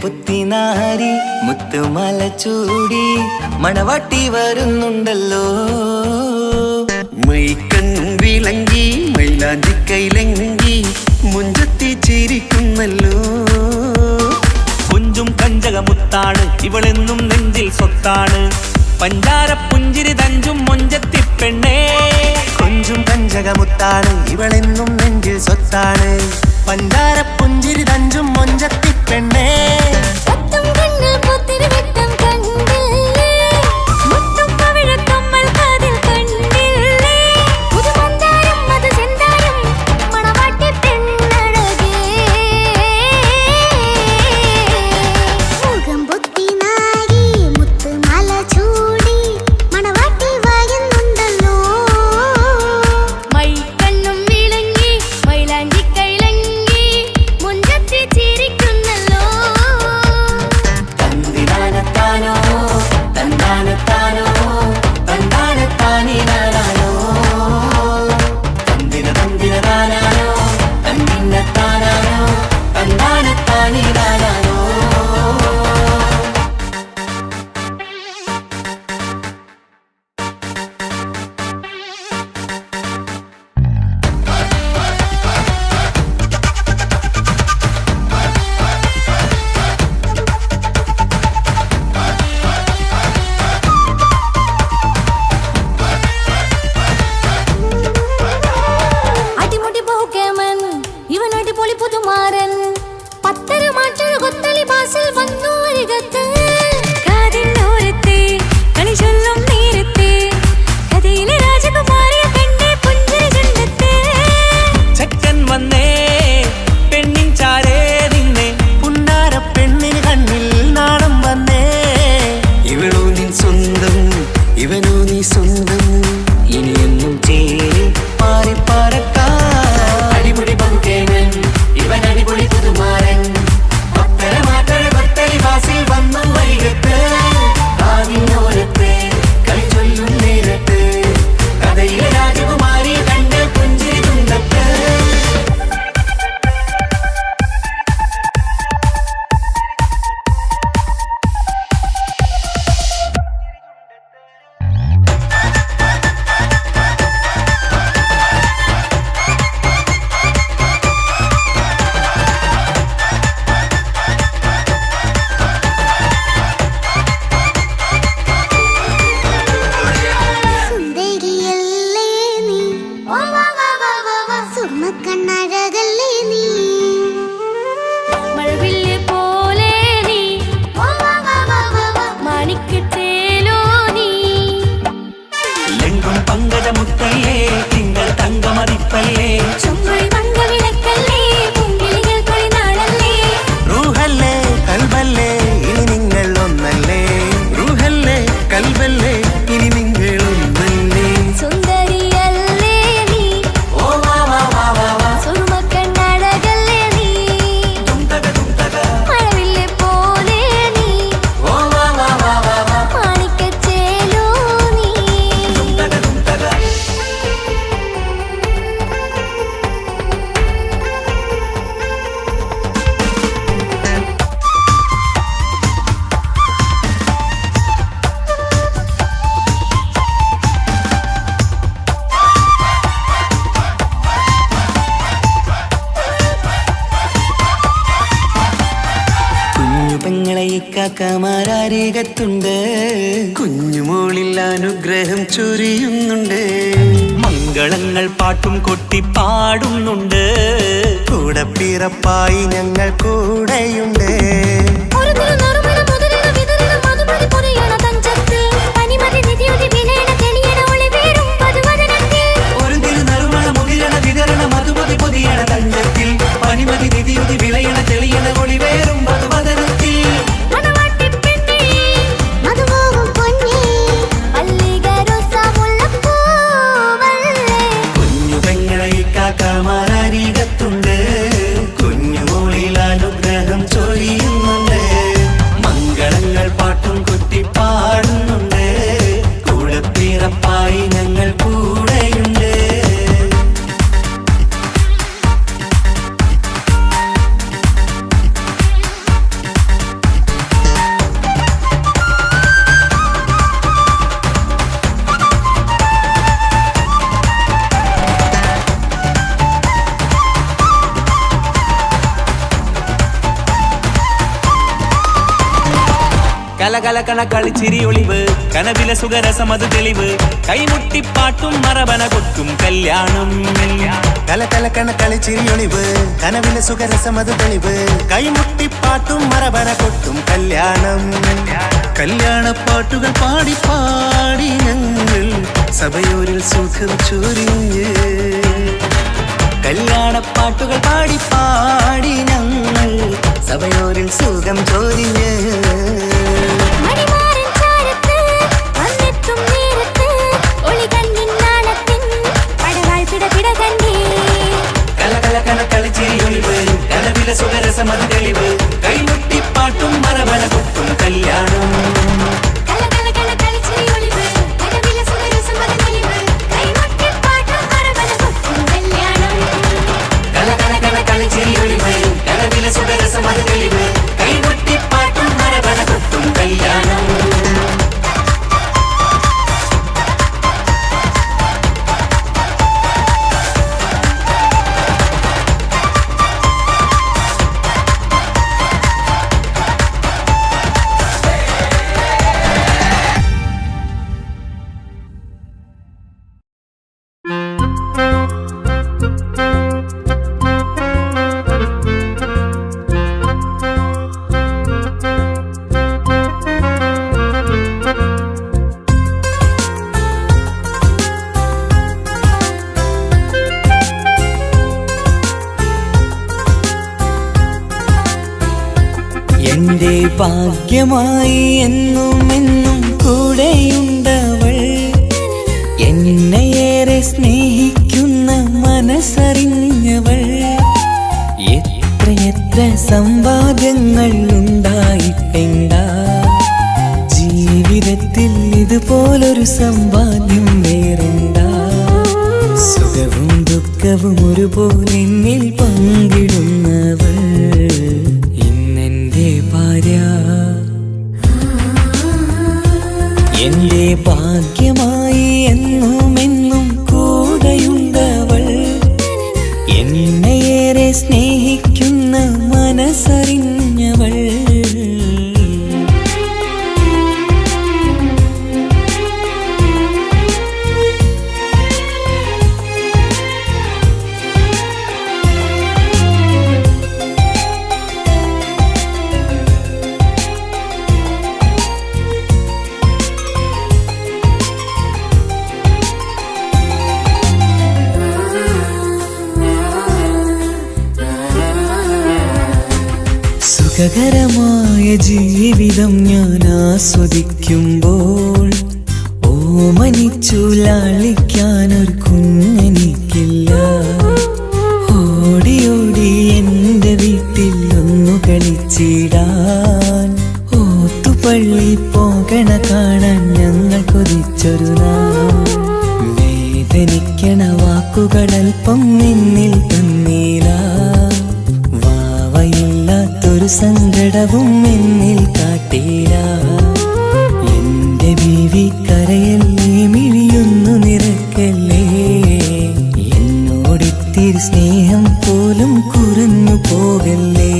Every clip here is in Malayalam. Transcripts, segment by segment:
പുത്തിനാരി മുത്തുമല ചൂടി മണവാട്ടി വരുന്നുണ്ടല്ലോ. മൈക്കണ്ണും വിളങ്ങി മൈലാഞ്ചി കൈലങ്കി മുഞ്ചത്തി ചിരിക്കുന്നല്ലോ. കുഞ്ചും കഞ്ചകമുത്താണ് ഇവളെന്നും നെഞ്ചിൽ സ്വത്താണ്. പഞ്ചാര പുഞ്ചിരി തഞ്ചും മൊഞ്ചത്തി പെണ്ണേ. കൊഞ്ചും കഞ്ചകമുത്താണ് ഇവളെന്നും നെഞ്ചിൽ സ്വത്താണ്. പഞ്ചാര പുഞ്ചിരി തഞ്ചും മൊഞ്ചത്തി പെണ്ണേ. കാക്കമാരരികത്തുണ്ട്. കുഞ്ഞുമോളിൽ അനുഗ്രഹം ചൊരിയുന്നുണ്ട്. മംഗളങ്ങൾ പാട്ടും കൊട്ടി പാടുന്നുണ്ട്. കൂടെ പിറപ്പായി ഞങ്ങൾ കൂടെയുണ്ട്. മധുമതി പൊതിയണ തഞ്ചത്തിൽ പനിമതി നിധിയുതി വിളയണ തെളിയണ ഒളിവേറും മധുവദ കലകലകണ കളിച്ചിരി ഒളിവ് കനവിലെ സുഖരസമത് തെളിവ് കൈമുട്ടിപ്പാട്ടും മറവന കൊട്ടും കല്യാണം കലകലകണ കളിച്ചിരി ഒളിവ് കനവിലെ സുഖരസമത് തെളിവ് കൈമുട്ടിപ്പാട്ടും മറവന കൊട്ടും കല്യാണം കല്യാണപ്പാട്ടുകൾ പാടി പാടി ഞങ്ങൾ സഭയോരിൽ സുഖം ചൊരിഞ്ഞ് കല്യാണപ്പാട്ടുകൾ പാടി പാടി ഞങ്ങൾ സഭയോരിൽ സുഖം ചൊരിഞ്ഞ് സുഖരസമത് തെളിവ് കൈമുട്ടിപ്പാട്ടും മറവന കൊട്ടും കല്യാണം സുഖരസമത് തെളിവ് കൈമുട്ടിപ്പാട്ടും മറവന കൊട്ടും കല്യാണം എന്റെ ഭാഗ്യമായി എന്നും എന്നും കൂടെയുണ്ടവൾ എന്നെയേറെ സ്നേഹിക്കുന്ന മനസ്സറിഞ്ഞവൾ എത്രയെത്ര സമ്പാദ്യങ്ങൾ ഉണ്ടായിട്ടെന്താ ജീവിതത്തിൽ ഇതുപോലൊരു സമ്പാദ്യം വേറെന്താ സുഖവും ദുഃഖവും ഒരുപോലെ എന്നിൽ പങ്കിടുന്നവൾ എന്റെ ഭാഗ്യമായി എന്നും എന്നും കൂടെയുണ്ടവൾ എന്നെയേറെ സ്നേഹിക്കുന്ന മനസ്സറിഞ്ഞവൾ സുഖകരമായ ജീവിതം ഞാൻ ആസ്വദിക്കുമ്പോൾ ഓമനിച്ചു ലാളിക്കാനൊരു കുഞ്ഞെനിക്കില്ല ഓടി ഓടി എൻ്റെ വീട്ടിൽ ഒന്നു കളിച്ചിടാൻ ഓത്തുപള്ളി പോകണ കാണാൻ ഞങ്ങൾ കൊതിച്ചൊരു നാൾ വേദനിക്കണ വാക്കുകളൽപ്പം നിന്നിൽ തന്നീല വാവയില്ലാത്തൊരു സങ്കടവും എന്നിൽ കാട്ടീല എന്റെ ബീവി കരയല്ലേ മിഴിയൊന്നു നിറക്കല്ലേ എന്നോടിത്തിരി സ്നേഹം പോലും കുറഞ്ഞു പോകല്ലേ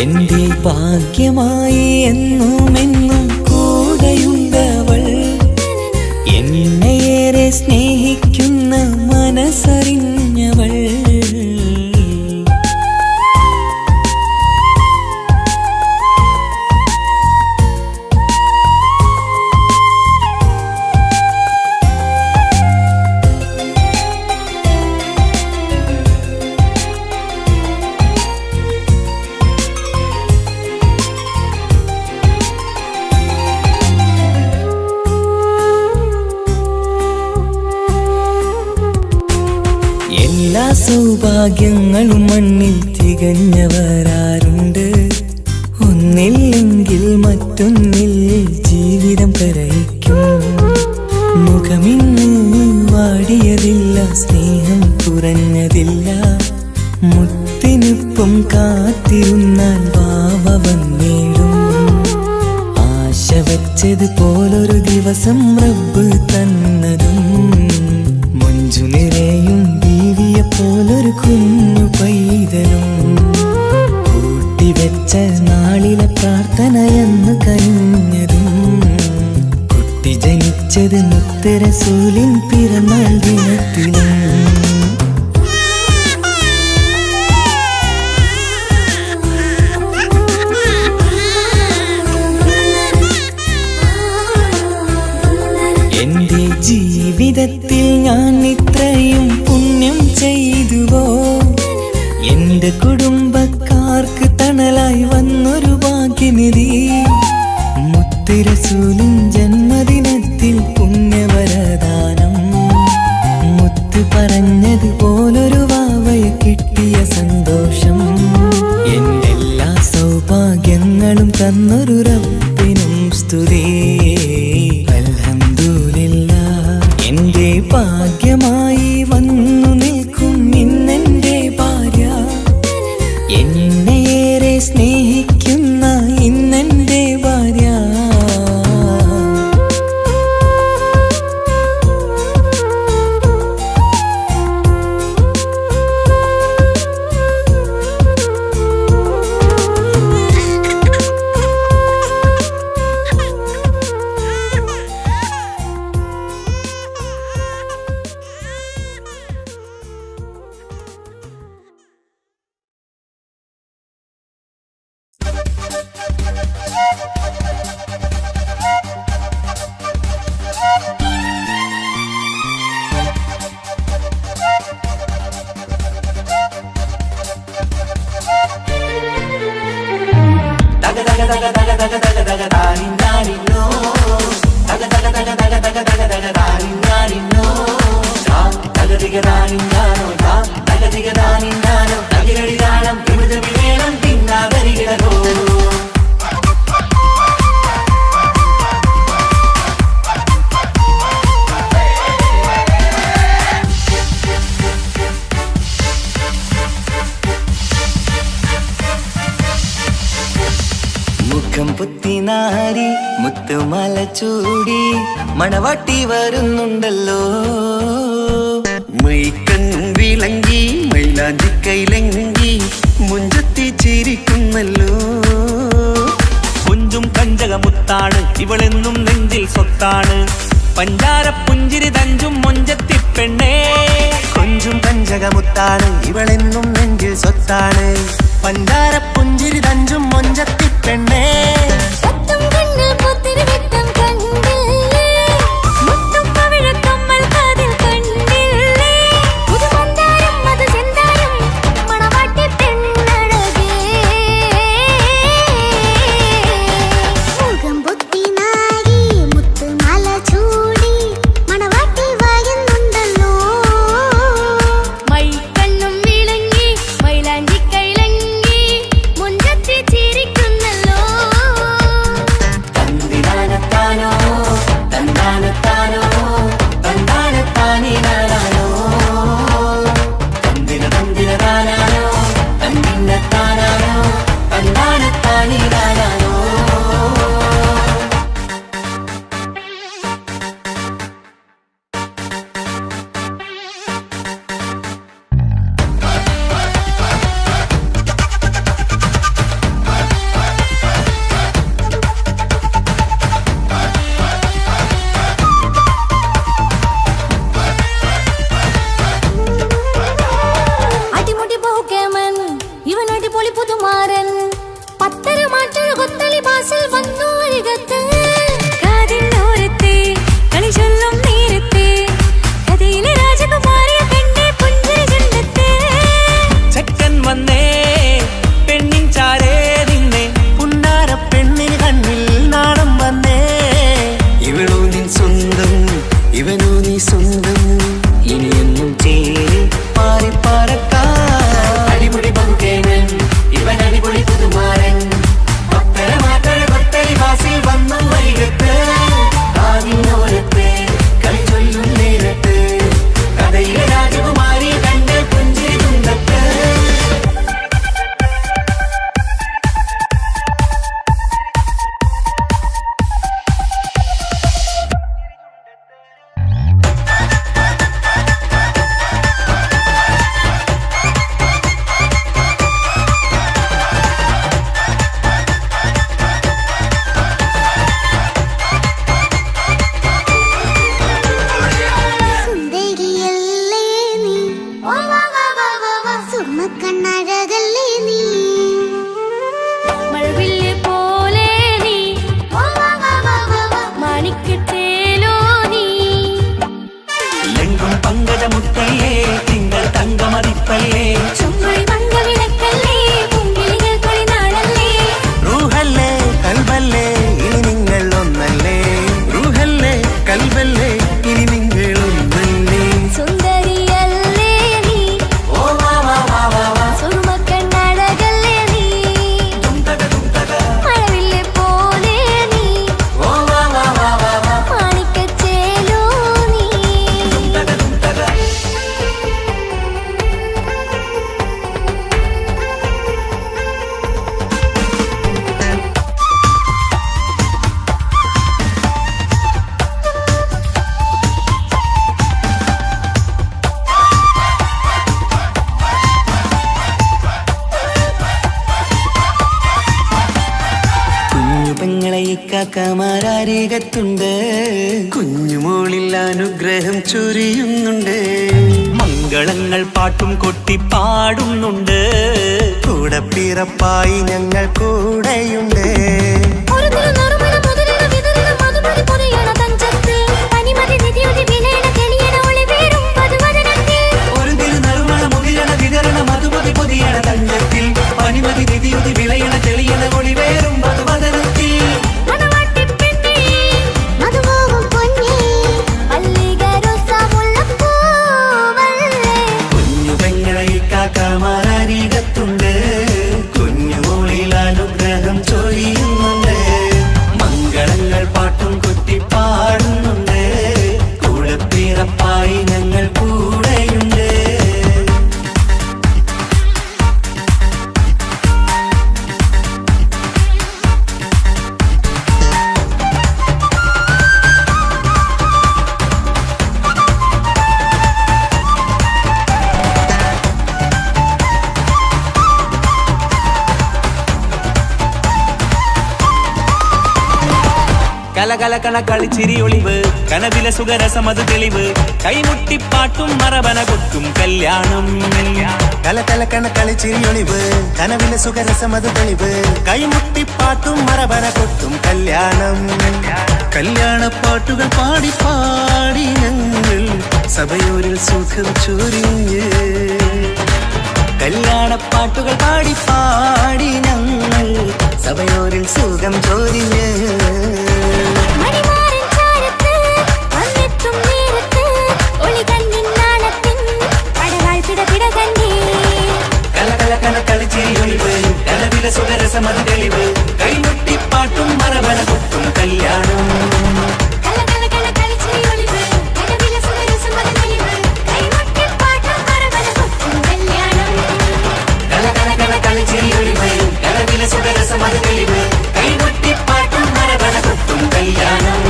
എന്റെ ഭാഗ്യമായി എന്നും എന്നും കൂടെയുണ്ടവൾ എന്നെയേറെ സ്നേഹിക്കുന്ന മനസ്സറിഞ്ഞവൾ എല്ലാ സൗഭാഗ്യങ്ങളും മണ്ണിൽ തികഞ്ഞവരാരുണ്ട് ഒന്നില്ലെങ്കിൽ മറ്റൊന്നിൽ ജീവിതം കരയിക്കും മുഖമിന്ന് വാടിയതില്ല സ്നേഹം കുറഞ്ഞതില്ല മുത്തിനൊപ്പം കാത്തിരുന്നാൽ വാവ വന്നിടും ആശ വച്ചതുപോലൊരു ദിവസം റബ്ബ് തന്നതും മഞ്ജു നിറയും ബീവിയെ പോലൊരു കുഞ്ഞു പൈതലും മുത്തരസൂലിൻ പിറന്നാൾ ദിനത്തിലും എന്റെ ജീവിതത്തിൽ ഞാൻ ഇത്രയും പുണ്യം ചെയ്തുവോ എന്റെ കുടുംബക്കാർക്ക് തണലായി വന്നൊരു ഭാഗ്യനിധി മുത്തുരസൂലിൻ ജന്മദിനത്തിൽ പുണ്യവരദാനം മുത്ത് പറഞ്ഞതുപോലൊരു വാവയെ കിട്ടിയ സന്തോഷം എന്റെ എല്ലാ സൗഭാഗ്യങ്ങളും തന്നൊരു റബ്ബിനും സ്തുതി എന്റെ ഭാഗ്യമായി വന്നു നിൽക്കും ഇന്നെന്റെ ഭാര്യ എന്നെയേറെ സ്നേഹിക്കുന്ന ഇന്നെന്റെ ഭാര്യ മുഖം പുത്തിനാരി മുത്തുമല ചൂടി മണവാട്ടി വരുന്നുണ്ടല്ലോ മൈക്കണ്ണും വിളങ്ങി മൈലാഞ്ചി കൈലങ്കി മുഞ്ചത്തി ചിരിക്കുന്നല്ലോ കൊഞ്ചും കഞ്ചകമുത്താണ് ഇവളെന്നും നെഞ്ചിൽ സ്വത്താണ് പഞ്ചാര പുഞ്ചിരി തഞ്ചും മൊഞ്ചത്തി പെണ്ണേ കൊഞ്ചും കഞ്ചകമുത്താണ് ഇവളെന്നും നെഞ്ചിൽ സ്വത്താണ് പഞ്ചാര പുഞ്ചിരി തഞ്ചും മൊഞ്ചത്തി പെണ്ണേ മൈക്കണ്ണും വിളങ്ങി കാക്കമാരരികത്തുണ്ട്. കുഞ്ഞുമോളിൽ അനുഗ്രഹം ചൊരിയുന്നുണ്ട്. മംഗളങ്ങൾ പാട്ടും കൊട്ടി പാടുന്നുണ്ട്. കൂടെ പിറപ്പായി ഞങ്ങൾ കൂടെയുണ്ട്. പനിമതി നിധിയുതി വിളയണ തെളിയണ ഒളിവേറും മധുവദനത്തിൽ. കുഞ്ഞു പെങ്ങളെ കാക്കമാരരികത്തുണ്ട്. കുഞ്ഞുമോളിൽ അനുഗ്രഹം ചൊരിയുന്നുണ്ട്. മംഗളങ്ങൾ പാട്ടും കൊട്ടി പാടുന്നുണ്ട്. കൂടെ പിറപ്പായി ഞങ്ങൾ കൂടെയുണ്ട്. കലകലകണ കളിച്ചിരി ഒളിവ് കനവിലെ സുഖരസമത് തെളിവ്. കൈമുട്ടിപ്പാട്ടും മറവന കൊട്ടും കല്യാണം. കലകലകണ കളിച്ചിരിയൊളിവ് കനവിലെ സുഖരസമത് തെളിവ്. കൈമുട്ടിപ്പാട്ടും മറവന കൊട്ടും കല്യാണം. കല്യാണപ്പാട്ടുകൾ പാടി പാടി ഞങ്ങൾ സഭയോരിൽ സുഖം ചൊരിഞ്ഞ്. കല്യാണപ്പാട്ടുകൾ പാടി പാടി ഞങ്ങൾ സഭയോരിൽ സുഖം ചൊരിഞ്ഞ്. കളിച്ചിരിയൊളിവ് കനവിലെ സുഖരസമത് തെളിവ്. കൈമുട്ടിപ്പാട്ടും മറവന കൊട്ടും കല്യാണം. കളിച്ചിരിയൊളിവ് കനവിലെ സുഖരസമത് തെളിവ്. കൈമുട്ടിപ്പാട്ടും മറവന കൊട്ടും കല്യാണം.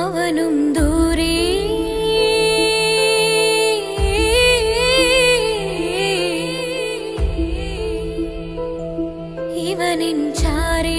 അവനും ദൂരെ ഇവനിൻ ചാരേ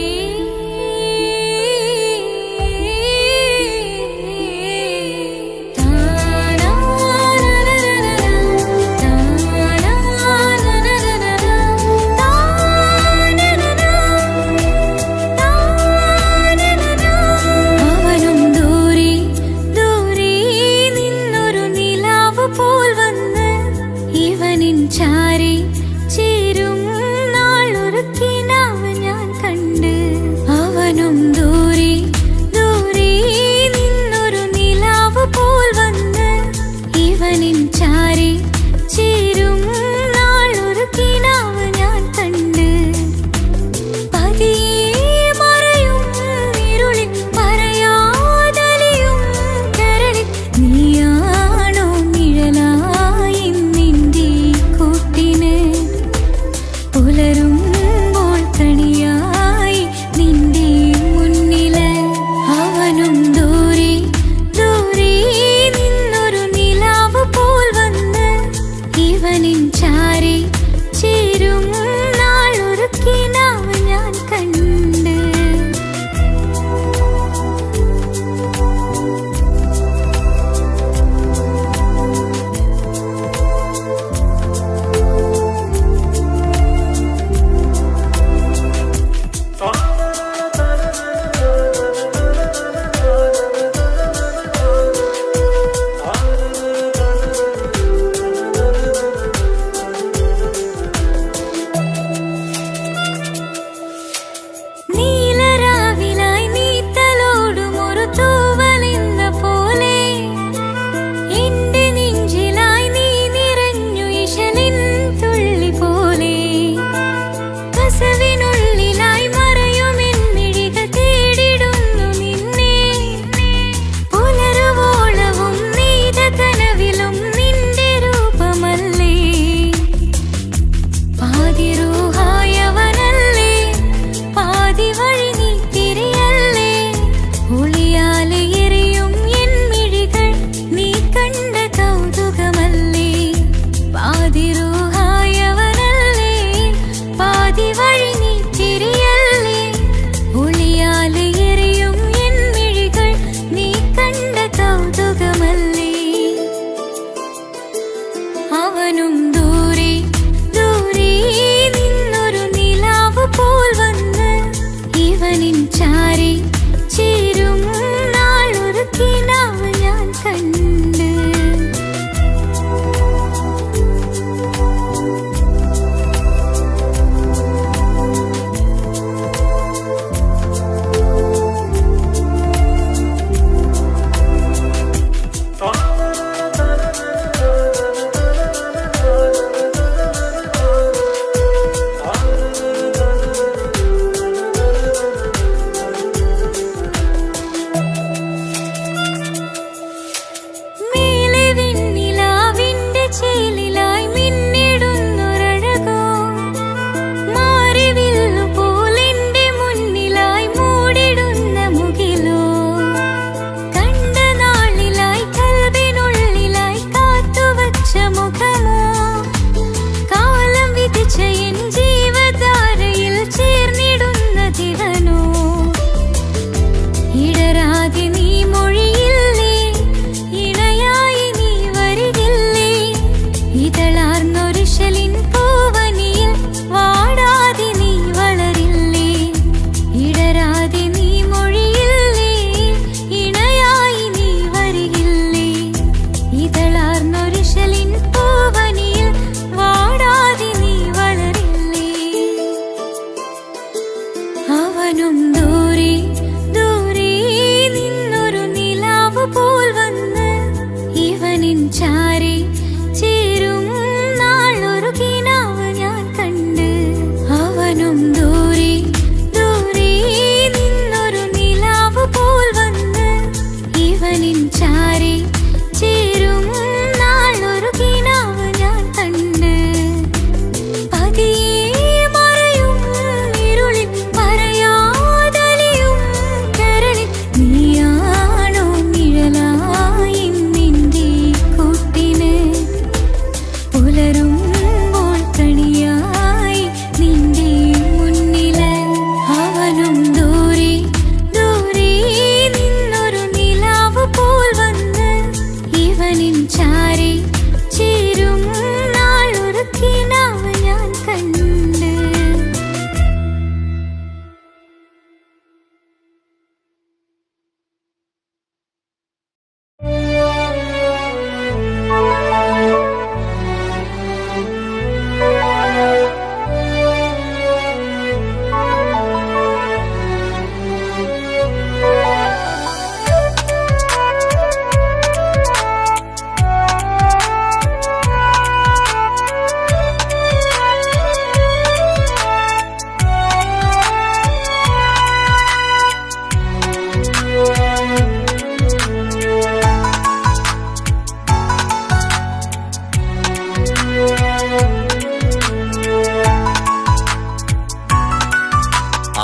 ചാരി ചേരും നാളൊരു കിനാവ് ഞാൻ കണ്ട്.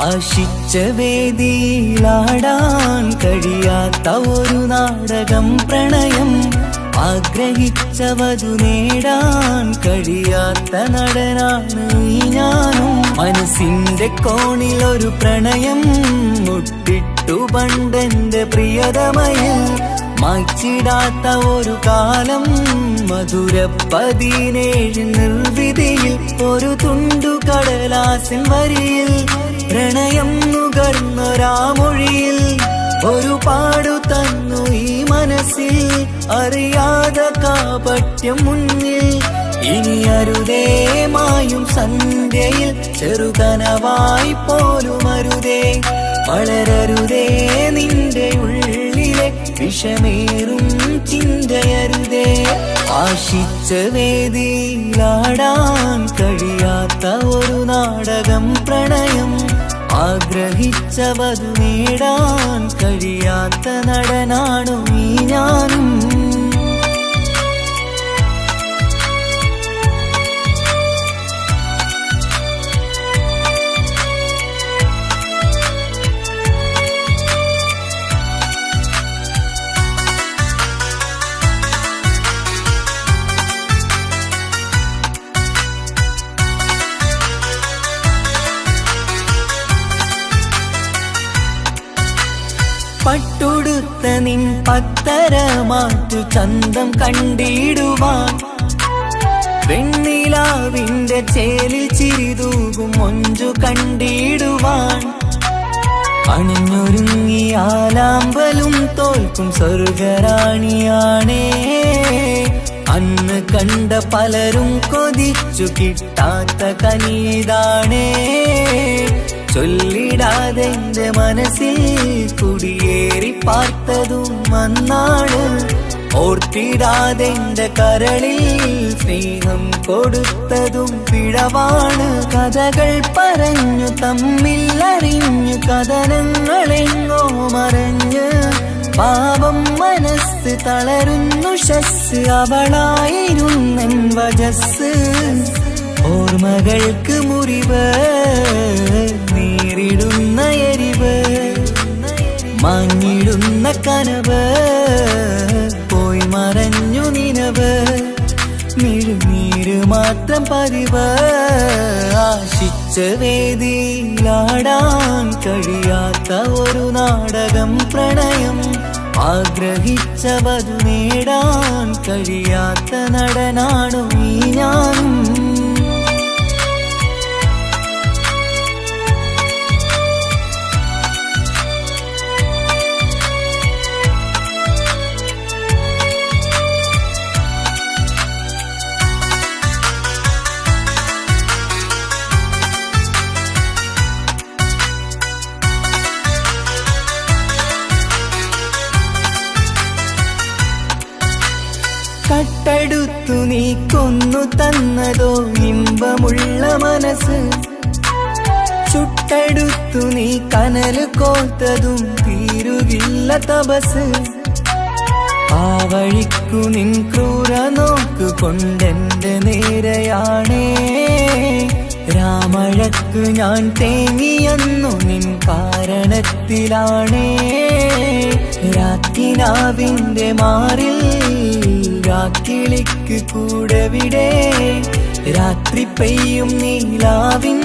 ആശിച്ച വേദിയിലാടാൻ കഴിയാത്ത ഒരു നാടകം പ്രണയം, ആഗ്രഹിച്ച വധു നേടാൻ കഴിയാത്ത നടനാണ് ഈ ഞാനും. മനസ്സിന്റെ കോണിൽ ഒരു പ്രണയം മുട്ടിട്ടു പണ്ടെന്റെ പ്രിയതമയിൽ, മായ്ച്ചിടാത്ത ഒരു കാലം മധുര 17 നിർവിധിയിൽ, ഒരു തുണ്ടു കടലാസിൻ വരിയിൽ പ്രണയം നുകർന്നൊരാമൊഴിയിൽ ഒരു പാടു തന്നു ഈ മനസ്സിൽ, അറിയാതെ കാപട്യം മുന്നിൽ. ഇനി അരുതേ മായും സന്ധ്യയിൽ ചെറുകനവായി പോലും അരുതേ, വളരരുതേ നിന്റെ ഉള്ളിലെ വിഷമേറും ചിന്തയരുതേ. ആശിച്ച വേദിയിലാടാൻ കഴിയാത്ത ഒരു നാടകം പ്രണയം, ആഗ്രഹിച്ച വധു നേടാൻ കഴിയാത്ത നടനാണു ഈ ഞാനും. പട്ടുടുത്ത നിൻ പത്തരമാറ്റു ചന്തം കണ്ടിടുവാൻ, വെണ്ണിലാവിന്റെ ചേലിൽ ചിരിതൂകും മൊഞ്ചു കണ്ടിടുവാൻ, അണിഞ്ഞൊരുങ്ങിയാലാമ്പലും തോൽക്കും സ്വർഗറാണിയാണേ. അന്ന് കണ്ട പലരും കൊതിച്ചു കിട്ടാത്ത കനീതാണേ, ചൊല്ലിടാതെ എന്റെ മനസ്സിൽ കുടിയേറി പാർത്തതും അന്നാണ്, ഓർത്തിടാതെ എന്റെ കരളിൽ സ്നേഹം കൊടുത്തതും പിഴവാണ്. കഥകൾ പറഞ്ഞു തമ്മിൽ അറിഞ്ഞു കഥനങ്ങളെങ്ങോ മറഞ്ഞ്, പാപം മനസ്സ് തളരുന്നു ഷസ്, അവളായിരുന്നെൻ വജസ്. ഓർമ്മകൾക്ക് മുറിവ് നേരിടുന്ന എരിവ്, മാഞ്ഞിടുന്ന കനവ് പോയി മറഞ്ഞു നിനവ്, മിഴുനീര് മാത്രം പതിവ്. ആശിച്ച വേദിയിലാടാൻ കഴിയാത്ത ഒരു നാടകം പ്രണയം, ആഗ്രഹിച്ച വധു നേടാൻ കഴിയാത്ത നടനാണു ഈ ഞാനും. കട്ടെടുത്തു നീ കൊന്നു തന്നതോ ഇമ്പമുള്ള മനസ്സ്, ചുട്ടെടുത്തു നീ കനല് കോത്തതും തീരുകില്ല തപസ്. ആ വഴിക്കു നിൻ ക്രൂര നോക്കു കൊണ്ടെന്റെ നേരെയാണേ, രാമഴക്ക് ഞാൻ തേങ്ങിയെന്നു നിൻ കാരണത്തിലാണേ. രാത്തിനാവിന്റെ മാറിൽ രാക്കിളിക്ക് കൂടെവിടെ, രാത്രി പെയ്യും നീലാവിൻ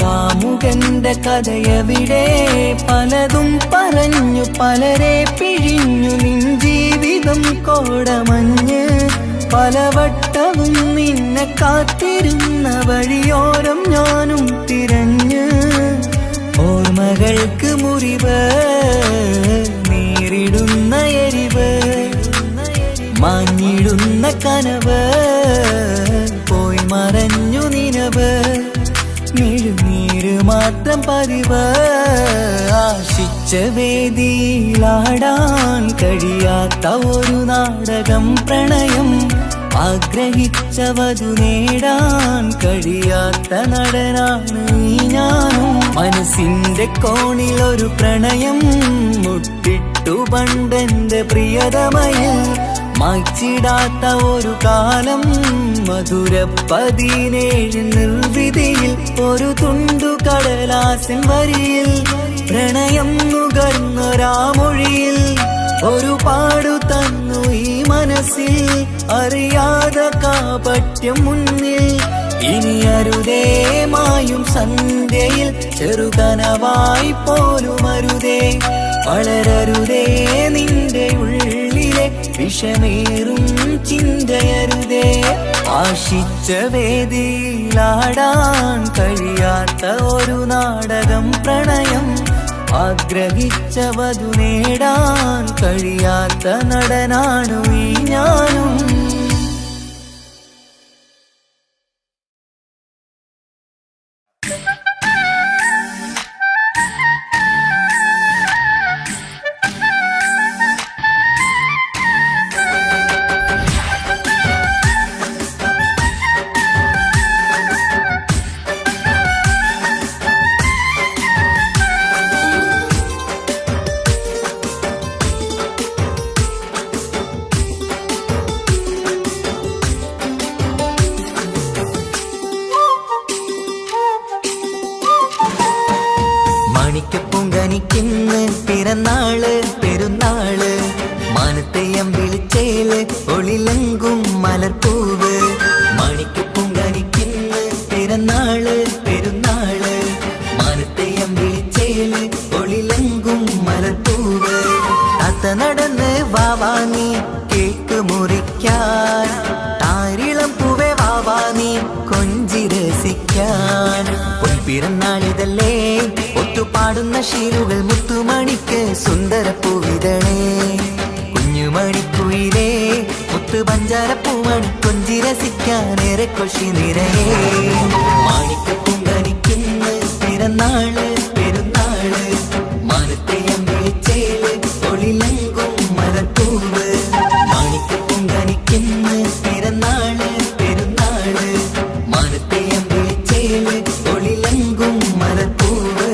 കാമുകന്റെ കഥയവിടെ. പലതും പറഞ്ഞു പലരെ പിഴിഞ്ഞു നിൻ ജീവിതം കോടമഞ്ഞ്, പലവട്ടവും നിന്നെ കാത്തിരുന്ന വഴിയോരം ഞാനും തിരഞ്ഞ്. ഓർമ്മകൾക്ക് മുറിവ് നേരിടുന്ന എരിവ്, മാഞ്ഞിടുന്ന കനവ് പോയി മറഞ്ഞു നിനവ്, മിഴുനീര് മാത്രം പതിവ്. ആശിച്ച വേദിയിലാടാൻ കഴിയാത്ത ഒരു നാടകം പ്രണയം, ആഗ്രഹിച്ച വധു നേടാൻ കഴിയാത്ത നടനാണ് ഈ ഞാനും. മനസ്സിന്റെ കോണിൽ ഒരു പ്രണയം മുട്ടിട്ടു പണ്ടെന്റെ പ്രിയതമയിൽ, മായ്ച്ചിടാത്ത ഒരു കാലം മധുര 17 നിർവിധിയിൽ, ഒരു തുണ്ടു കടലാസ് കടലാസിൻ വരിയിൽ പ്രണയം നുകർന്നൊരാമൊഴിയിൽ ഒരു പാടു തന്നു ഈ മനസ്സിൽ അറിയാതെ കാപട്യം മുന്നിൽ ഇനി അരുതേ മായും സന്ധ്യയിൽ ചെറുകനവായി പോലും അരുതേ വളരരുതേ നിന്റെ ഉള്ളിലെ വിഷമേറും ചിന്തയരുതേ ആശിച്ച വേദിയിലാടാൻ കഴിയാത്ത ഒരു നാടകം പ്രണയം ആഗ്രഹിച്ചവതു നേടാൻ കഴിയാത്ത നടനാണു ഈ ഞാനും മാണിക്കപ്പൂങ്കനിക്കിന്ന് പിറന്നാള് പെരുന്നാള് മാനത്തെയം വിളിച്ചേല് ഒളിലങ്കും മലർപ്പൂവ് മാണിക്കപ്പൂങ്കനിക്കിന്ന് പിറന്നാള് പെരുന്നാള് മാനത്തെയം വിളിച്ചേല് ഒളിലങ്കും മലർപ്പൂവ് താത്ത നടന്ന് വാവാനി കേക്ക് മുറിക്കാൻ താരിളം പൂവേ വാവാനി കൊഞ്ചി രസിക്കാൻ പിറന്നാളിതല്ലേ ഒത്തുപാടുന്ന ശീലുകൾ മുത്തുമണിക്ക് സുന്ദരപ്പൂവിതളേ കുഞ്ഞുമണിക്കുയിലേ മുത്തു പഞ്ചാരപ്പൂമണി കൊഞ്ചി രസിക്കാനേറെ കൊഷി നിറയേ മാണിക്കപ്പൂങ്കനിക്കിന്ന് പിറന്നാള് പെരുന്നാള് മാനത്തെയം വിളിച്ചേല് ഒളിലങ്കും മലർപ്പൂവ് മാണിക്കപ്പൂങ്കനിക്കിന്ന് പിറന്നാള് പെരുന്നാള് മാനത്തെയം വിളിച്ചേല് ഒളിലങ്കും മലർപ്പൂവ്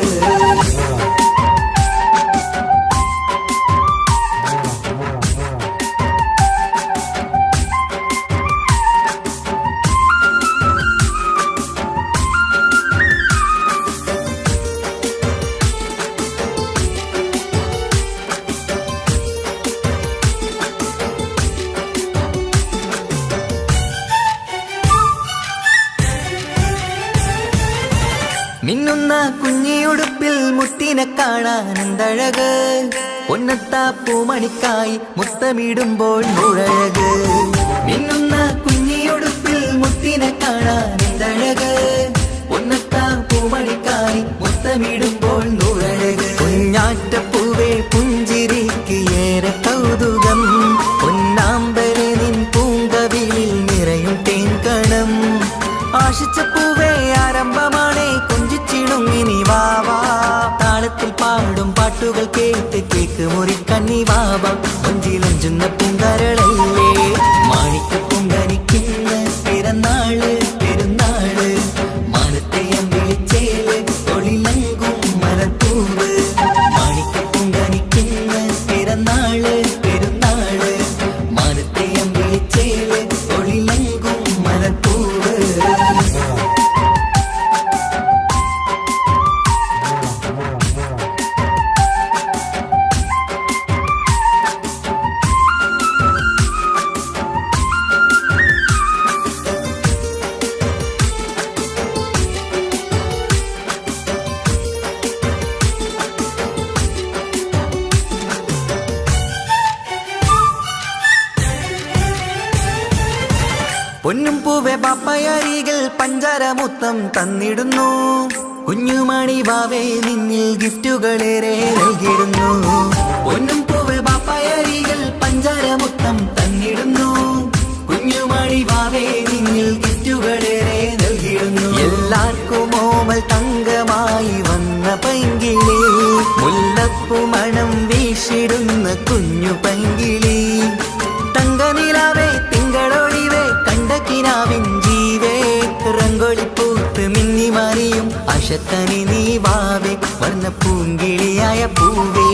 മിന്നുന്ന കുഞ്ഞിയുടുപ്പിൽ മുത്തിനെ കാണാൻ എന്തഴക് പൊന്നത്താ പൂമണിക്കായി മുത്തമിടുമ്പോൾ മുഴഴക് മിന്നുന്ന കുഞ്ഞിയുടുപ്പിൽ മുത്തിനെ കാണാൻ എന്തഴക് പൊന്നത്താ പൂമണിക്കായി മുത്തമിടുമ്പോൾ മുഴഴക് കുഞ്ഞാറ്റപ്പൂവേ പുഞ്ചിരിക്ക് ഏറെ കൗതുകം പൊന്നാമ്പരെ നിൻ പൂങ്കവിളിൽ നിറയും തേൻകണം ആശിച്ച പൂവേ ആരംഭമാണേ കൊഞ്ചിച്ചിടുങ്ങിനി വാവാ താളത്തിൽ പാടും പാട്ടുകൾ കേട്ട് കേക്ക് മുറിക്കണ്ണി വാവ കൊഞ്ചിലഞ്ചുന്ന പൂങ്കരളല്ലേ മാണിക്കപ്പൂങ്കനിക്കിന്ന് പിറന്നാള് പെരുന്നാള് മാനത്തെയം വിളിച്ചേല് ഒളിലങ്കും മലർപ്പൂവ് മാണിക്കപ്പൂങ്കനിക്കിന്ന് പിറന്നാള് പെരുന്നാള് മാനത്തെയം വിളിച്ചേല് ഒളിലങ്കും മലർപ്പൂവ് പൊന്നും പൂവെ പാപ്പയരികൾ പഞ്ചാരമുത്തം തന്നിടുന്നു കുഞ്ഞുമണി വാവേ നിന്നിൽ ഗിഫ്റ്റുകളേറെ നൽകിടുന്നു പൊന്നും പൂവെ പാപ്പയരികൾ പഞ്ചാരമുത്തം തന്നിടുന്നു കുഞ്ഞുമണി വാവേ നിന്നിൽ ഗിഫ്റ്റുകളേറെ നൽകിടുന്നു എല്ലാവർക്കും ഓമൽ തങ്കമായി വന്ന പൈങ്കിളി മുല്ലപ്പൂ മണം വീശിടുന്ന കുഞ്ഞു പൈങ്കിളി തങ്കനിലാവേ തിങ്കളൊളിവേ കണ്ടക്കിനാവിൻ ജീവേ റംഗോളിപ്പൂത്ത് മിന്നി മാറിയും അശത്തനി നീ വാവേ വർണ്ണ പൂങ്കിളിയായ പൂവേ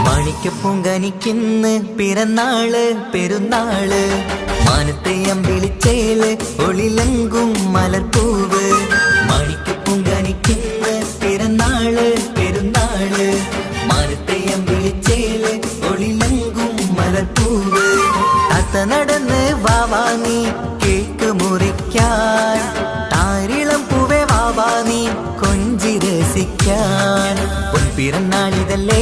മാണിക്കപ്പൂങ്കനിക്കിന്ന് പിറന്നാള് പെരുന്നാള് മാനത്തെയം വിളിച്ചേല് ഒളിലങ്കും മലർപ്പൂവ് മാണിക്കപ്പൂങ്കനിക്കിന്ന് പിറന്നാള് ചിരിക്കാൻ പൊൻപിറന്നാളിതല്ലേ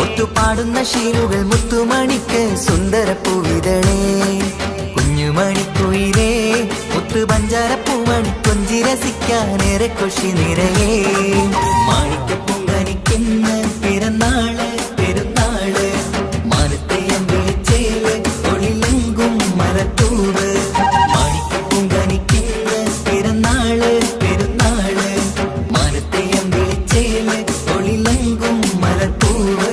ഒത്തുപാടുന്ന ശീലുകൾ മുത്തുമണിക്ക് സുന്ദരപ്പൂവിതളേ കുഞ്ഞുമണിക്കുയിലേ മുത്തു പഞ്ചാരപ്പൂമണി കൊഞ്ചി രസിക്കാനേറെ കൊഷി നിറയേ മാണിക്കപ്പൂങ്കനിക്കിന്ന് പിറന്നാള് പെരുന്നാള് മാനത്തെയം വിളിച്ചേല് ഒളിലെങ്കും മരത്തൂവ് മാണിക്കപ്പൂങ്കനിക്കിന്ന് പിറന്നാള് പെരുന്നാള് മാനത്തെയം വിളിച്ചേല് ഒളിലെങ്കും മരത്തൂവ്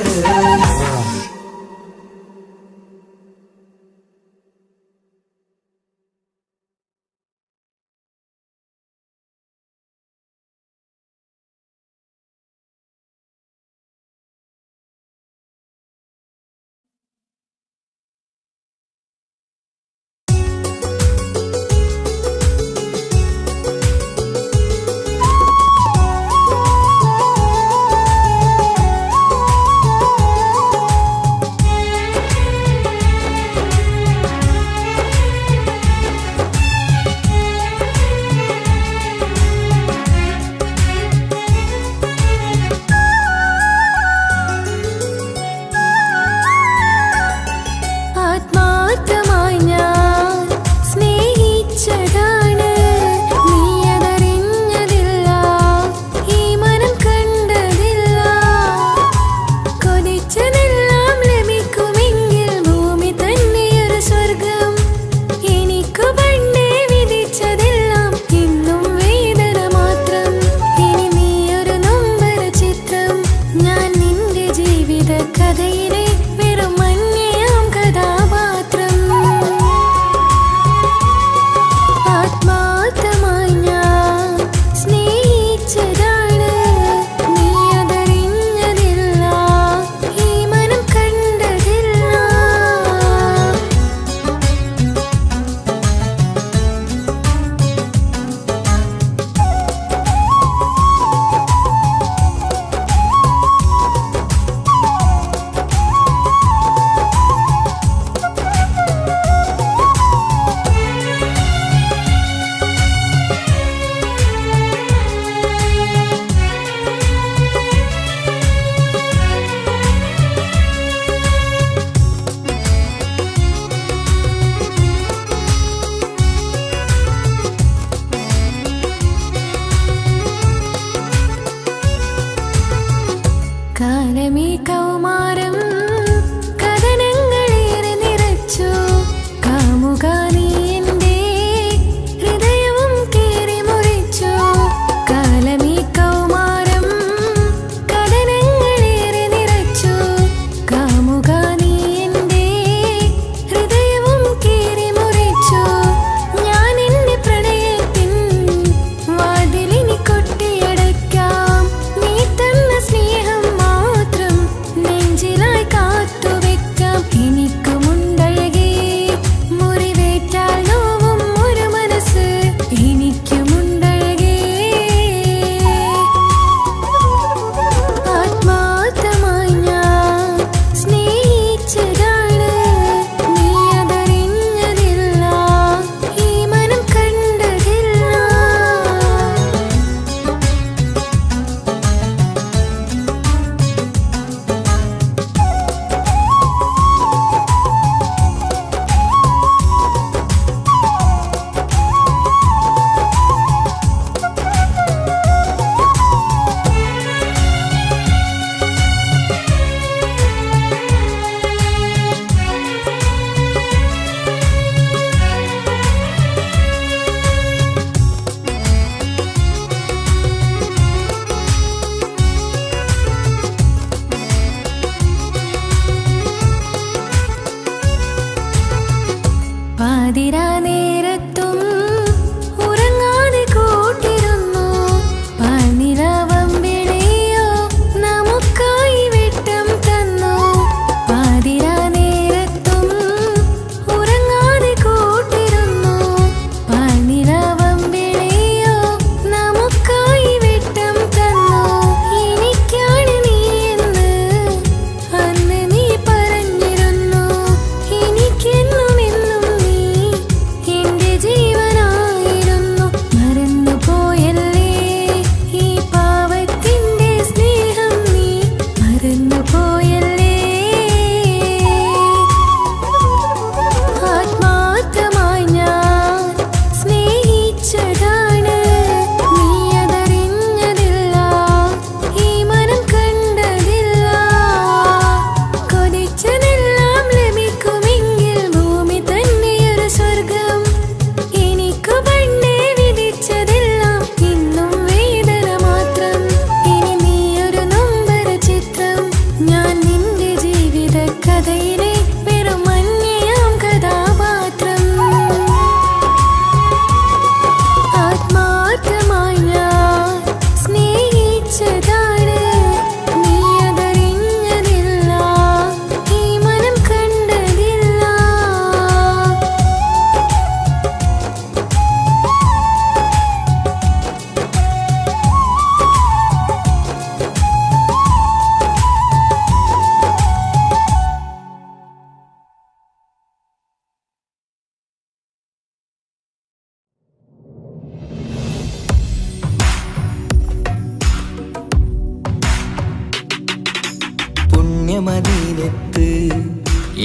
പുണ്യമദീനത്ത്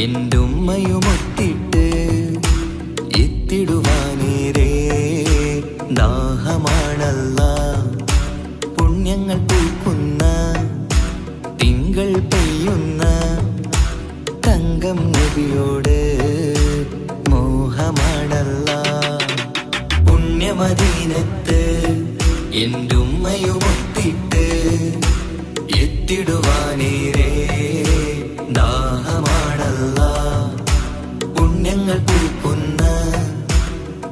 എൻ്റെ ഉമ്മയുമൊത്തിട്ട് എത്തിടുവാനേരേ ദാഹമാണല്ല. പുണ്യങ്ങൾ പൂക്കുന്ന തിങ്കൾ പെയ്യുന്ന തങ്കം നബിയോട് മോഹമാണല്ല. പുണ്യമദീനത്ത് എൻ്റെ ഉമ്മയുമൊത്തിട്ട് എത്തിടുവാനേരേ ദാഹമാണല്ല. പുണ്യങ്ങൾ പൂക്കുന്ന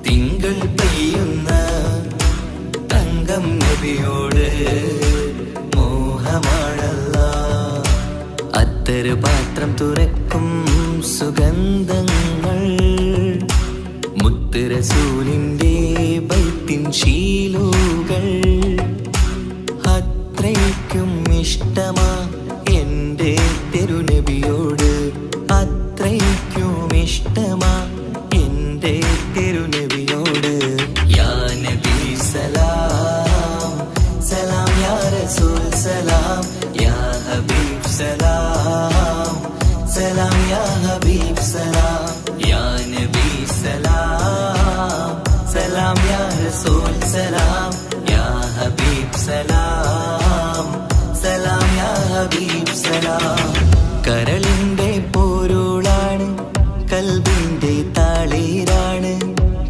തിങ്കൾ പെയ്യുന്ന തങ്കം നബിയോട് മോഹമാണല്ല. അത്തറ് പാത്രം തുറക്കും സുഗന്ധങ്ങൾ മുത്ത് റസൂലിൻ്റെ ബൈത്തിൻ ശീലുകൾ. അത്രയ്ക്കും ഇഷ്ടമാ എൻ്റെ തിരുനബിയോട്, അത്രയ്ക്കും ഇഷ്ടമാ എൻ്റെ തിരുനബിയോട്. യാ നബി സലാം സലാം, യാ റസൂൽ സലാം, യാ ഹബീബ് സലാം സലാം, യാ ഹബീബ് സലാം, യാ നബി സലാം സലാം, യാ റസൂൽ സലാം, യാ ഹബീബ് സലാം സലാം, യാ ഹബീബ് സലാം. കരളിൻ്റെ പോരുളാണ്, കൽബിൻ്റെ താളീരാണ്,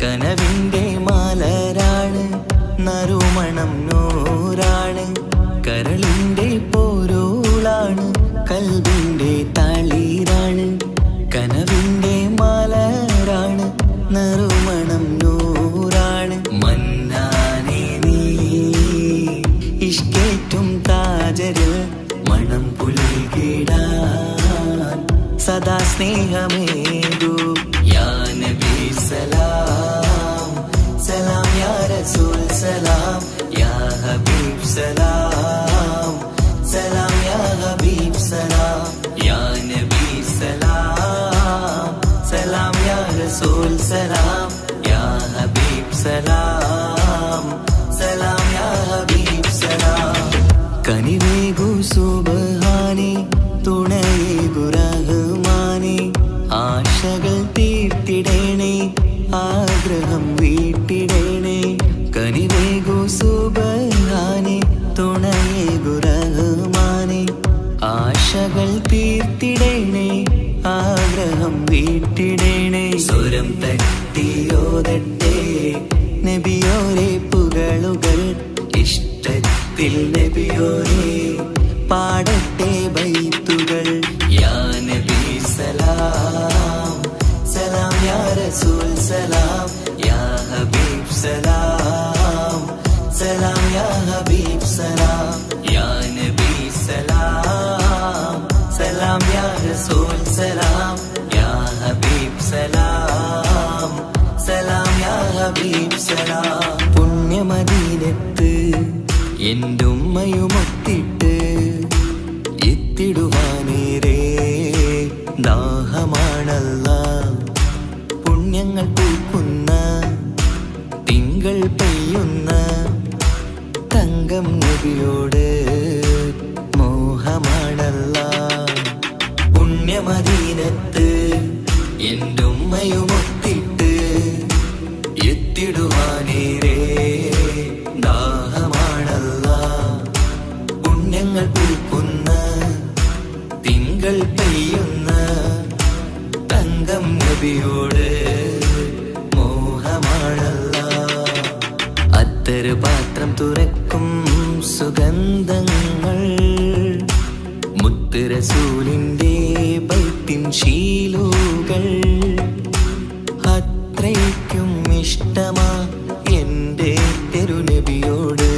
കനവിൻ്റെ മാലരാണ്, നറുമണം നൂറാണ്. കരളിൻ്റെ പോരുളാണ്, കൽബിൻ്റെ താളീരാണ്, കനവിൻ്റെ മാലരാണ്, നറുമണം നൂറാണ്. മന്നാനേ നീ ഇഷ്കേറ്റും താജരിൽ മണം പുൽകിടാൻ സദാ സ്നേഹമേകൂ. യാ നബി സലാം സലാം, യാ റസൂൽ സലാം, യാ ഹബീബ് സലാം സലാം, യാ ഹബീബ് സലാം, യാ നബി സലാം സലാം, യാ റസൂൽ സലാം, യാ ഹബീബ് സലാം സലാം, യാ ഹബീബ് സലാം. കനിവേകു സുബ്ഹാനേ, തുണയേകു റഹ്മാനേ, ആശകൾ തീർത്തിടേണേ, ആഗ്രഹം വീട്ടിടേണേ. കനിവേകു സുബ്ഹാനേ, തുണയേകു റഹ്മാനേ, ആശകൾ തീർത്തിടേണേ, ആഗ്രഹം വീട്ടിടേണേ. സ്വരം തട്ടിയോതട്ടെ നബിയോരെ പുകളുകൾ, ഇഷ്ടത്തിൽ നബിയോരെ പാടട്ടെ ബൈത്തുകൾ. യാ നബി സലാം സലാം, യാ റസൂൽ സലാം, യാ ഹബീബ് സലാം സലാം, യാ ഹബീബ് സലാം, യാ നബി സലാം സലാം, യാ റസൂൽ സലാം, യാ ഹബീബ് സലാം സലാം, യാ ഹബീബ് സലാം. പുണ്യമദീനത്ത് എൻ്റെ ഉമ്മയുമൊത്തിട്ട് എത്തിടുവാനേരേ ദാഹമാണല്ല. പുണ്യങ്ങൾ പൂക്കുന്ന തിങ്കൾ പെയ്യുന്ന തങ്കം നബിയോട് മോഹമാണല്ല. പുണ്യമദീനത്ത് എൻ്റെ ഉമ്മയുമൊത്തിട്ട് എത്തിടുവാനേരേ ദാഹമാണല്ല. പുണ്യങ്ങൾ പൂക്കുന്ന തിങ്കൾ പെയ്യുന്ന തങ്കം നബിയോട് മോഹമാണല്ല. അത്തറ് പാത്രം തുറക്കും സുഗന്ധങ്ങൾ മുത്ത് റസൂലിൻ്റെ ബൈത്തിൻ ശീലുകൾ. അത്രയ്ക്കും ഇഷ്ടമാ എൻ്റെ തിരുനബിയോട്,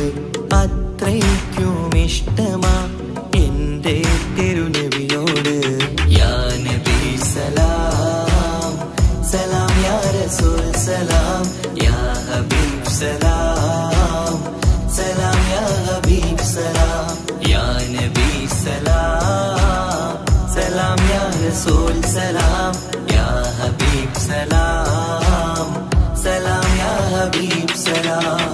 അത്രയ്ക്കും ഇഷ്ടമാ എൻ്റെ തിരുനബിയോട്. യാ നബി സലാം സലാം, യാ റസൂൽ സലാം, യാ ഹബീബ് സലാം സലാം, യാ ഹബീബ് സലാം, യാ നബി സലാം സലാം, യാ റസൂൽ സലാം, യാ ഹബീബ് സലാം സലാം, യാ ഹബീബ് സലാം.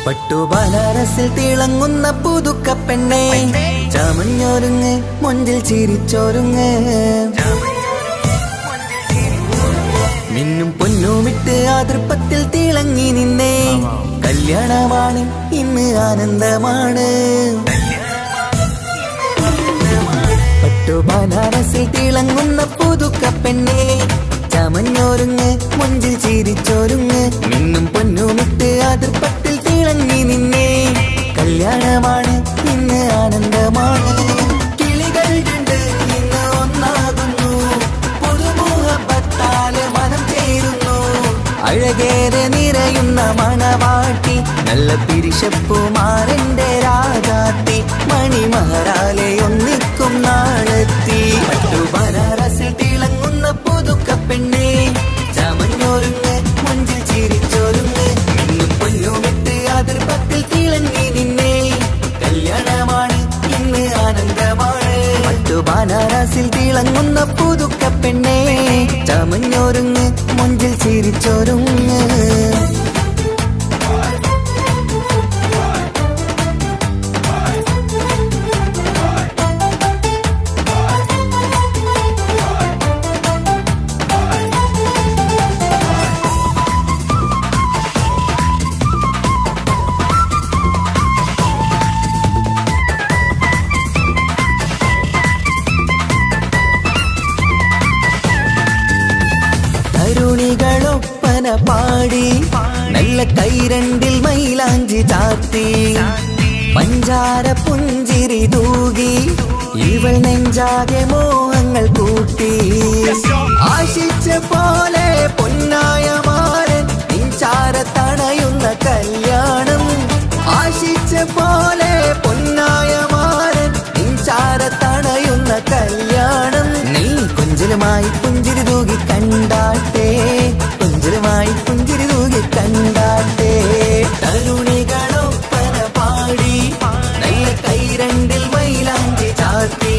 പട്ടുബനാറസിൽ തിളങ്ങുന്ന പുതുക്ക പെണ്ണെ ചമഞ്ഞൊരുങ്ങ് മൊഞ്ചിൽ ചിരിച്ചൊരുങ്ങ് മിന്നും പൊന്നുമിട്ട് ആതൃപ്പത്തിൽ തിളങ്ങി നിന്നേ കല്യാണമാണ് ഇന്ന് ആനന്ദമാണ് പട്ടുബനാറസിൽ തിളങ്ങുന്ന പുതുക്ക പെണ്ണെ ചമഞ്ഞൊരുങ്ങ് മൊഞ്ചിൽ ചിരിച്ചൊരുങ്ങ് മിന്നും പൊന്നുമിട്ട് ആതൃപ്പത്തിൽ തിളങ്ങി നിന്നേ കല്യാണമാണ് ഇന്ന് ആനന്ദമാണ് കിളികൾ കണ്ട് ഇന്ന് ഒന്നാകുന്നു പുതുമുഖത്താല് മനം ചേരുന്നു അഴകേറെ നിറയുന്ന മണവാട്ടി നല്ല പിരിശപ്പുമാരന്റെ രാജാത്തി മണിമഹറാലെ ഒന്നിക്കും നാളെത്തി പട്ടുബനാറസിൽ തിളങ്ങുന്ന പുതുക്ക പെണ്ണെ ചമഞ്ഞൊരുങ്ങ് മുഞ്ചിൽ ചിരിച്ചൊരുങ്ങ് മിന്നും പൊന്നുമിട്ട് അതിർപ്പത്തിൽ തിളങ്ങി നിന്നേ കല്യാണമാണ് ഇന്ന് ആനന്ദമാണ് പട്ടുബനാറസിൽ തിളങ്ങുന്ന പുതുക്ക പെണ്ണെ ചമഞ്ഞൊരുങ്ങ് മുഞ്ചിൽ ചിരിച്ചൊരുങ്ങ് തരുണികളൊപ്പന പാടി നല്ല കൈരണ്ടിൽ മൈലാഞ്ചി ചാർത്തി പഞ്ചാര പുഞ്ചിരി തൂകി ഇവൾ നെഞ്ചാകെ മോഹങ്ങൾ കൂട്ടി ആശിച്ച പോലെ പൊന്നായ മാരൻ നിൻചാര തണയുന്ന കല്യാണം ആശിച്ച പോലെ പൊന്നായ മാരൻ നിൻചാര തണയുന്ന കല്യാണം നീ കൊഞ്ചലുമായി പുഞ്ചിരി തൂകി കണ്ടാട്ടെ കൊഞ്ചലുമായി പുഞ്ചിരി തൂകി കണ്ടാട്ടെ തരുണികളൊപ്പന പാടി നല്ല കൈരണ്ടിൽ മൈലാഞ്ചി ചാർത്തി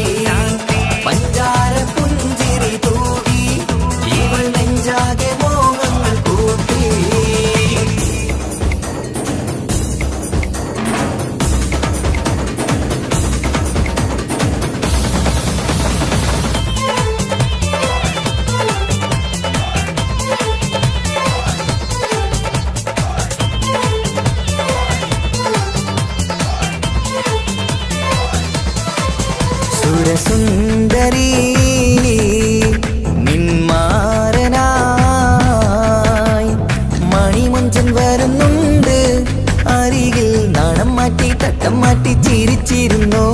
പഞ്ചാര പുഞ്ചിരി തൂകി ഇവൾ നെഞ്ചാകെ മോഹങ്ങൾ കൂട്ടി സുരസുന്ദരി നിന്മാരനായി മണിമുഞ്ചൻ വരുന്നുണ്ട് അരികിൽ നാണം മാറ്റി തട്ടം മാറ്റി ചിരിച്ചിരുന്നു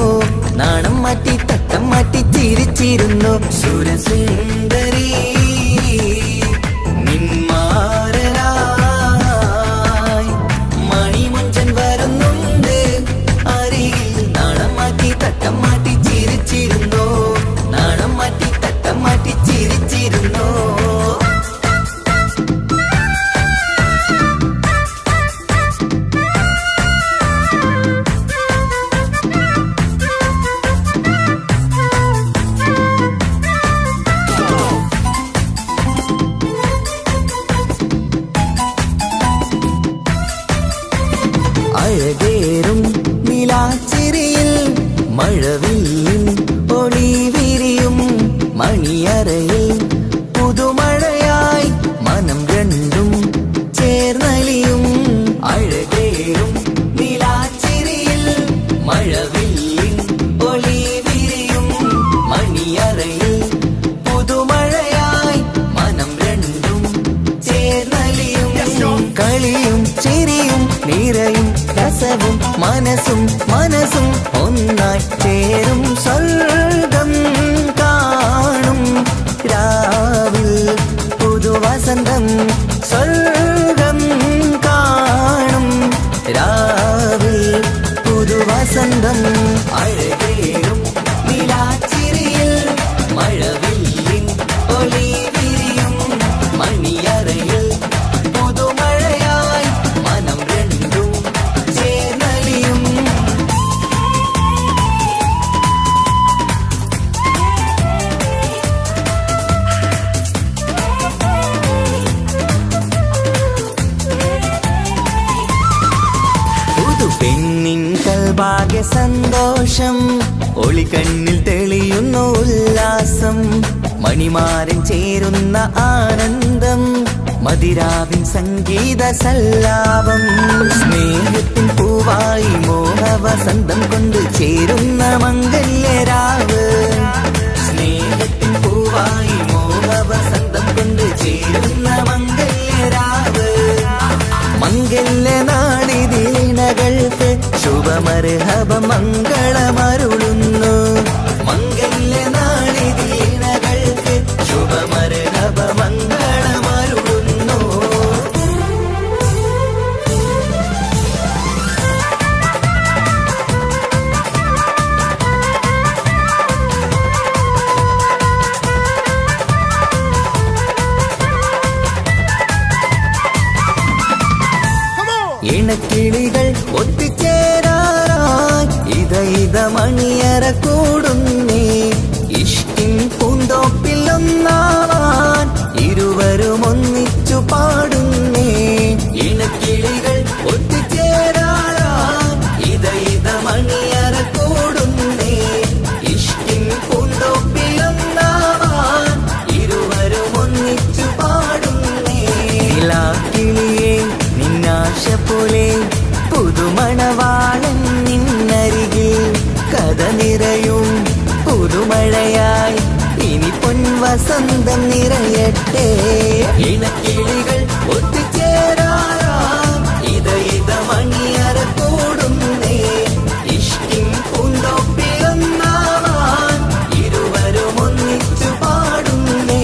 നാണം മാറ്റി തട്ടം മാറ്റി ചിരിച്ചിരുന്നു സുരസുന്ദരി നിന്മാരനായി മണിമുഞ്ചൻ വരുന്നുണ്ട് അരികിൽ നാണം മാറ്റി തട്ടം മാറ്റി ചിരിച്ചിരുന്നു നാണം മാറ്റി തട്ടം മാറ്റി ചിരിച്ചിരുന്നു അഴകേറും നിലാച്ചിരിയിൽ മഴവില്ലിൻ ഒളി വിരിയും മണിയറയിൽ പുതുമഴയായി മനം രണ്ടും ചേർന്നലിയും അഴകേറും നിലാച്ചിരിയിൽ മഴവില്ലിൻ ഒളി വിരിയും മണിയറയിൽ പുതുമഴയായി മനം രണ്ടും ചേർന്നലിയും കളിയും ചിരിയും നിറയും രസവും മനസ്സും മനസ്സും ഒന്നായി ചേരും സ്വർഗം കാണും രാവിൽ പുതുവസന്തം സ്വർഗം കാണും രാവിൽ പുതുവസന്തം അഴകേറും നിലാച്ചിരിയിൽ മഴവില്ലിൻ ഭാഗ്യ സന്തോഷം ഒളിക്കണ്ണിൽ തെളിയുന്നു ഉല്ലാസം മണിമാരൻ ചേരുന്ന ആനന്ദം മതിരാവിൻ സംഗീത സല്ലാപം സ്നേഹത്തിൻ പൂവായി മോഹവസന്തം കൊണ്ട് ചേരുന്ന മംഗല്യരാവ് സ്നേഹത്തിൻ പൂവായി മോഹവസന്തം കൊണ്ട് ചേരുന്ന മംഗല്യരാവ് മംഗല്യ നാടിതീണകൾക്ക് ശുഭമർഹബ മംഗളമരുളുന്നു മംഗല്യ നാടിതീണകൾക്ക് ശുഭമർഹബ മംഗളമരുളുന്നു ഇണക്കിളികൾ ഒത്തുചേരാറായി ഇത മണിയറ കൂടുന്നേ ഇഷ്കിൻ പൂന്തോപ്പിൽ ഒന്നാവാൻ ഇരുവരും ഒന്നിച്ചു പാടുന്നേ ഇണക്കിളികൾ ഒത്തുചേരാറായി ഇത മണിയറ കൂടുന്നേ ഇഷ്കിൻ പൂന്തോപ്പിൽ ഒന്നാവാൻ ഇരുവരും ഒന്നിച്ചു പാടുന്നേ കിളിയേ നിന്നാശ പോലെ പുതുമണവാളൻ നിന്നരികിൽ കഥ നിറയും പുതുമഴയായി ഇനി പൊൻവസന്തം നിറയട്ടെ ഇണക്കിളികൾ ഒത്തുചേരാറാം ഇത മണിയറ കൂടുന്നേ ഇഷ്കിൻ പൂന്തോപ്പിലൊന്നാവാൻ ഇരുവരും ഒന്നിച്ചു പാടുന്നേ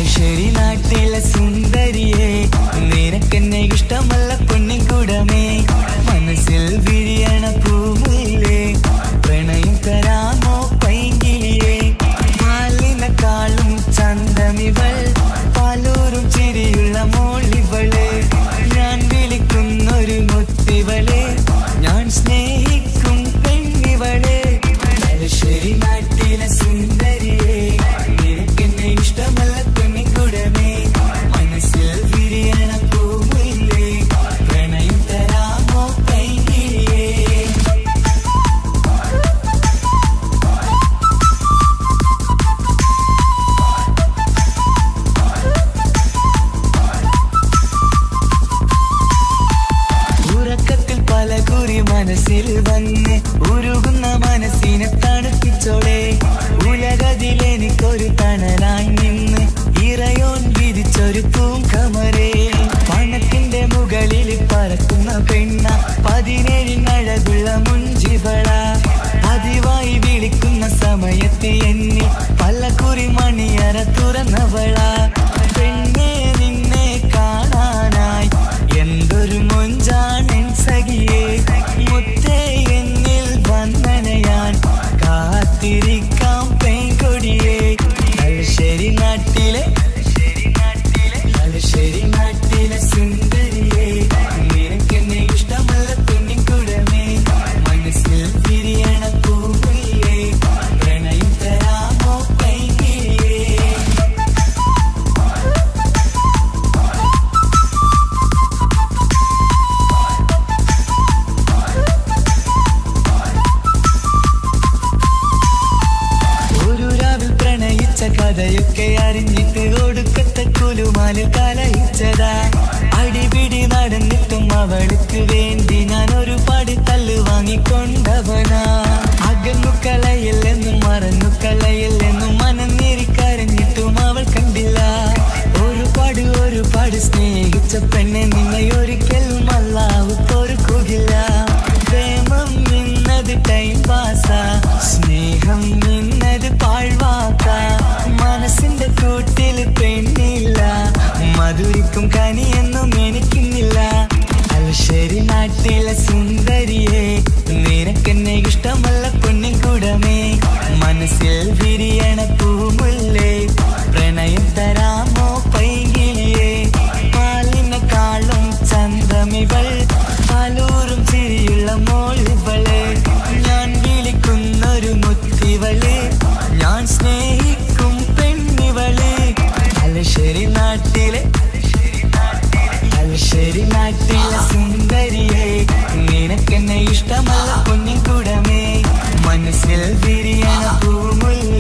തലശ്ശേരി നാട്ടിലെ സുന്ദരിയെ നിനക്കെന്നെ ഇഷ്ടമല്ല പൊന്നിൻകുടമേ മനസ്സിൽ വിരിയണ പൂമുല്ലേ പ്രണയം തരാമോ പൈങ്കിളിയെ പാലിനെക്കാളും ചന്തമിവൾ പാലൂരും ചിരിയുള്ള മോളിവളെ ഞാൻ വിളിക്കുന്നൊരു മുത്തിവളെ ഞാൻ സ്നേഹിക്കും പെണ്ണിവളെ തലശ്ശേരി നാട്ടിലെ സുന്ദരിയെ നിനക്കെന്നെ ഇഷ്ടമല്ല പെണ്ണിൻകുടമേ മനസ്സിൽ വിരിയണ പൂവില്ലേ പ്രണയം തരാമോ പൈങ്കിളിയെ ഉറക്കത്തിൽ പല കുറി മനസ്സിൽ വന്ന് ഉരുകുന്ന മനസ്സിനെ തണുപ്പിച്ചോടെ ഉലകതിലെനിക്കൊരു തണലായി നിന്ന് ഇറയോൻ വിധിച്ചൊരു പൂങ്കമരേ പണത്തിന്റെ മുകളിൽ പറക്കുന്ന പെണ്ണ 17 അഴകുള്ള മുഞ്ചിവള പതിവായി വിളിക്കുന്ന സമയത്ത് എന്നെ പല കുറി മണിയറ തുറന്നവള പെണ്ണെ നിന്നെ കാണാനായി എന്തൊരു മൊഞ്ചാണെൻ സഖിയേ മുത്തേ എന്നിൽ വന്നണയാൻ കാത്തിരിക്കാം പെൺകൊടിയേ തലശ്ശേരി നാട്ടിലെ സുന്ദരിയേ നിനക്കെന്നെ ഇഷ്ടമല്ല പെണ്ണിൻകുടമേ മനസ്സിൽ വിരിയണ പൂവില്ലേ പ്രണയം തരാമോ പൈങ്കിളിയേ ഒരു രാവിൽ പ്രണയിച്ച കഥയൊക്കെ അറിഞ്ഞിട്ട് ഒടുക്കത്തെ കുലുമാലിൽ കലയിച്ചതാ അടിപിടി നടന്നിട്ടും അവൾക്ക് വേണ്ടി ഞാൻ ഒരുപാട് തല്ല് വാങ്ങിക്കൊണ്ടവനാ അകന്നു കളയില്ലെന്നും മറന്നു കളയില്ലെന്നും മനന്നേറിക്കരഞ്ഞിട്ടും അവൾ കണ്ടില്ല ഒരുപാട് സ്നേഹിച്ച പെണ്ണെ നിന്നെ ഒരിക്കലും അല്ലാഹു പൊറുക്കുകയില്ല പ്രേമം നിന്നത് ടൈം പാസാ സ്നേഹം നിന്നത് പാഴ്വാക്ക മനസ്സിന്റെ കൂട്ടിൽ പെണ്ണില്ല മധുരിക്കും കനിയൊന്നും എനിക്കുന്നില്ല തലശ്ശേരി നാട്ടിലെ സുന്ദരിയെ നിനക്കെന്നെ ഇഷ്ടമല്ല പൊന്നിൻകുടമേ മനസ്സിൽ വിരിയണ പൂമുല്ലേ പ്രണയം തരാമോ പൈങ്കിളിയെ പാലിനെക്കാളും ചന്തമിവൾ പാലൂരും ചിരിയുള്ള മോളിവളെ ഞാൻ വിളിക്കുന്നൊരു മുത്തിവളെ ഞാൻ സ്നേഹിക്കും പെണ്ണിവളെ തലശ്ശേരി നാട്ടിലെ സുന്ദരിയെ നിനക്കെന്നെ ഇഷ്ടമല്ല പൊന്നിൻകുടമേ മനസ്സിൽ വിരിയണ പൂമുല്ല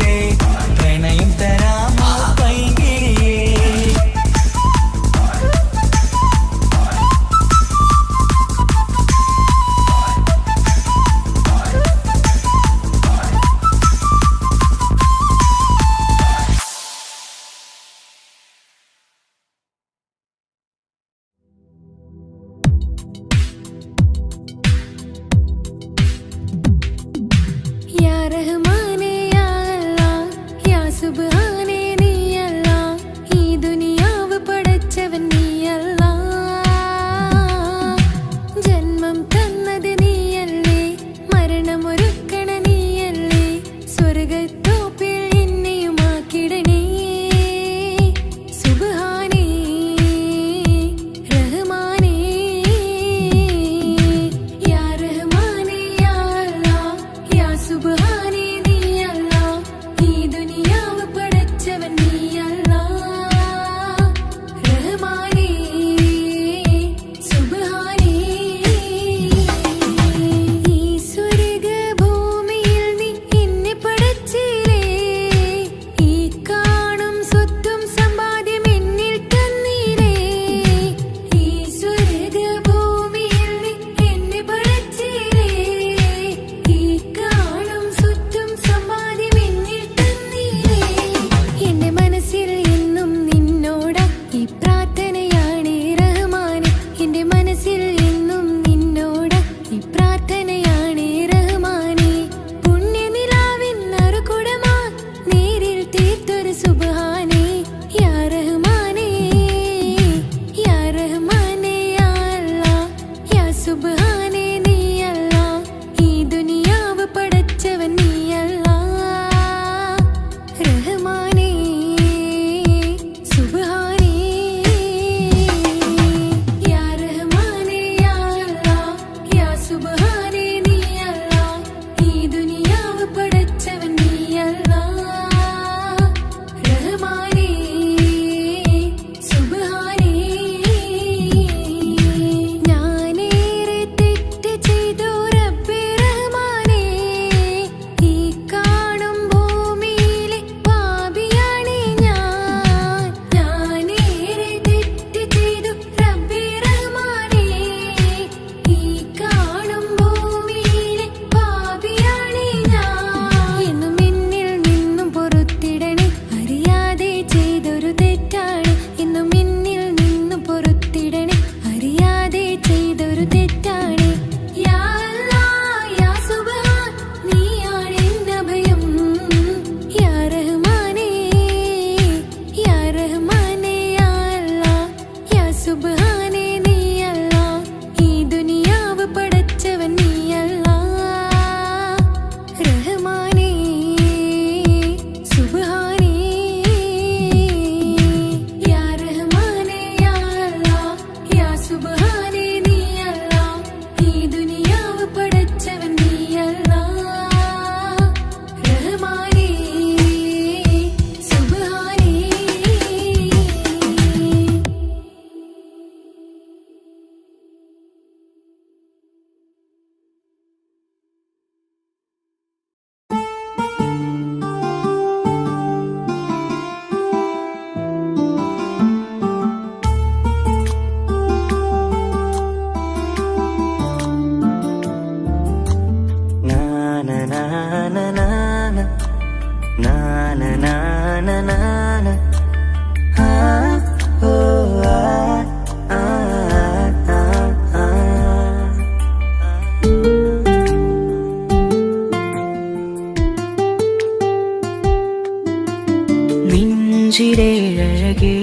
നെഞ്ചിലേഴകേ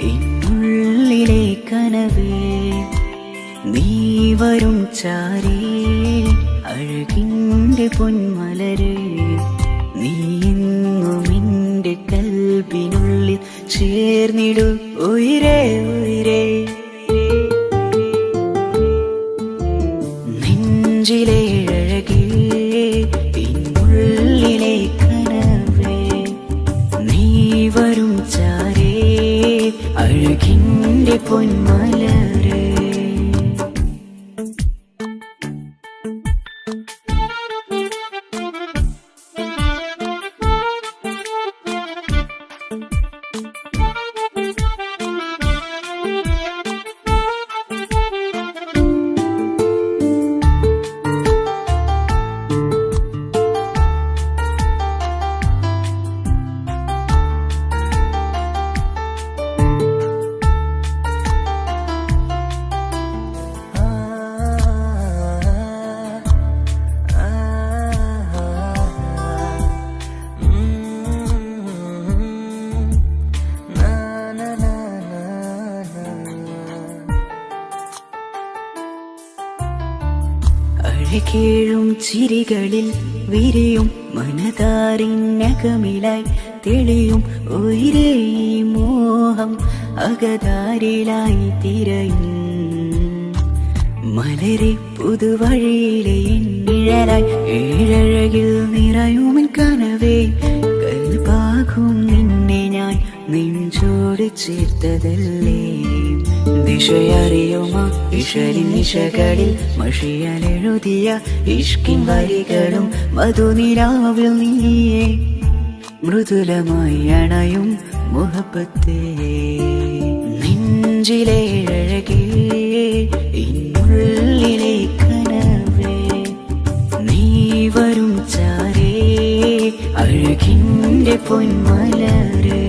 എന്നുള്ളിലെ കനവേ നീ വരും ചാരേ അഴകിൻ്റെ പൊന്മലരേ നീ എന്നും എൻ്റെ കൽബിനുള്ളിൽ ചേർന്നിടു ഉയിരേ ഉയിരേ നെഞ്ചിലേഴകേ എന്നുള്ളിലെ കനവേ നീ വരും ചാരേ അഴകിൻ്റെ പൊന്മലരേ അഴകേഴും ചിരികളിൽ വിരിയും മനതാരിനകമിലായി തെളിയും ഉയിരേ മോഹം അകതാരിലായി തിരയും മലരെ പുതുവഴിയിലെ നിഴലായി ഏഴഴകിൽ നിറയുമൻ കനവേ കൽപാകും നിന്നെ ഞാൻ നെഞ്ചോട് ചേർത്തതല്ലേ ദിശയറിയുമോ ഇഷലിൻ നിശകളിൽ മഷിയാലെഴുതിയ ഇഷ്കിൻ വരികളും മധുനിലാവിൽ നീയേ മൃദുലമായി അണയും മുഹബത്തേ നെഞ്ചിലേഴകേ ഇന്നുള്ളിലെ കനവേ നീ വരും ചാരേ അഴകിൻ്റെ പൊന്മലരേ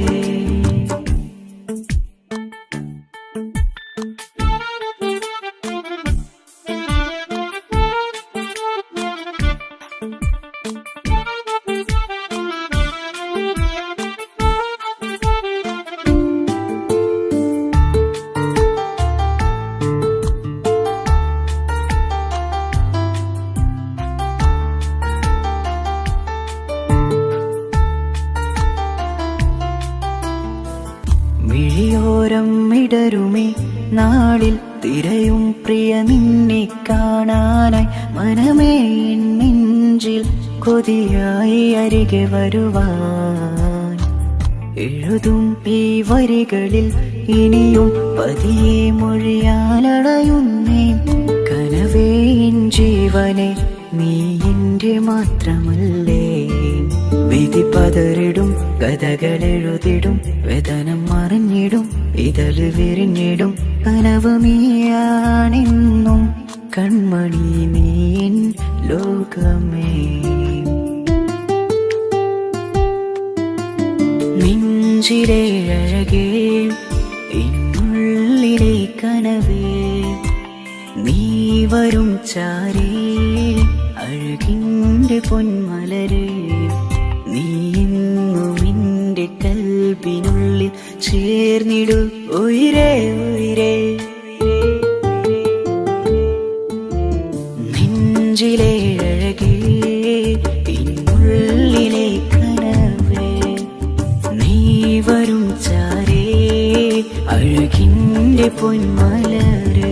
മിഴിയോരം ഇടരുമേ നാളിൽ തിരയും പ്രിയ നിന്നെ കാണാനായി മനമേ നെഞ്ചിൽ കൊതിയായി അരികെ വരുവാൻ എഴുതും ഈ വരികളിൽ ഇനിയും പതിയെ മൊഴിയാലടയുന്നേ കനവേ ജീവനെ നീ എൻ്റെ മാത്രമല്ലേ വിധി പതറിടും കഥകളെഴുതിടും വേദനം മറിഞ്ഞിടും ഇതൾ വിരിഞ്ഞിടും കനവ് നീയാണെന്നും കൺമണി നീ എൻ ലോകമേ നെഞ്ചിലേഴകേ എന്നുള്ളിലെ കനവേ നീ വരും ചാരേ അഴകിൻ്റെ പൊന്മലരേ നീ എന്നും എൻ്റെ കൽബിനുള്ളിൽ ചേർന്നിടു ഉയിരേ ഉയിരേ നെഞ്ചിലേഴകേ എന്നുള്ളിലെ കനവേ നീ വരും ചാരേ അഴകിൻ്റെ പൊന്മലരേ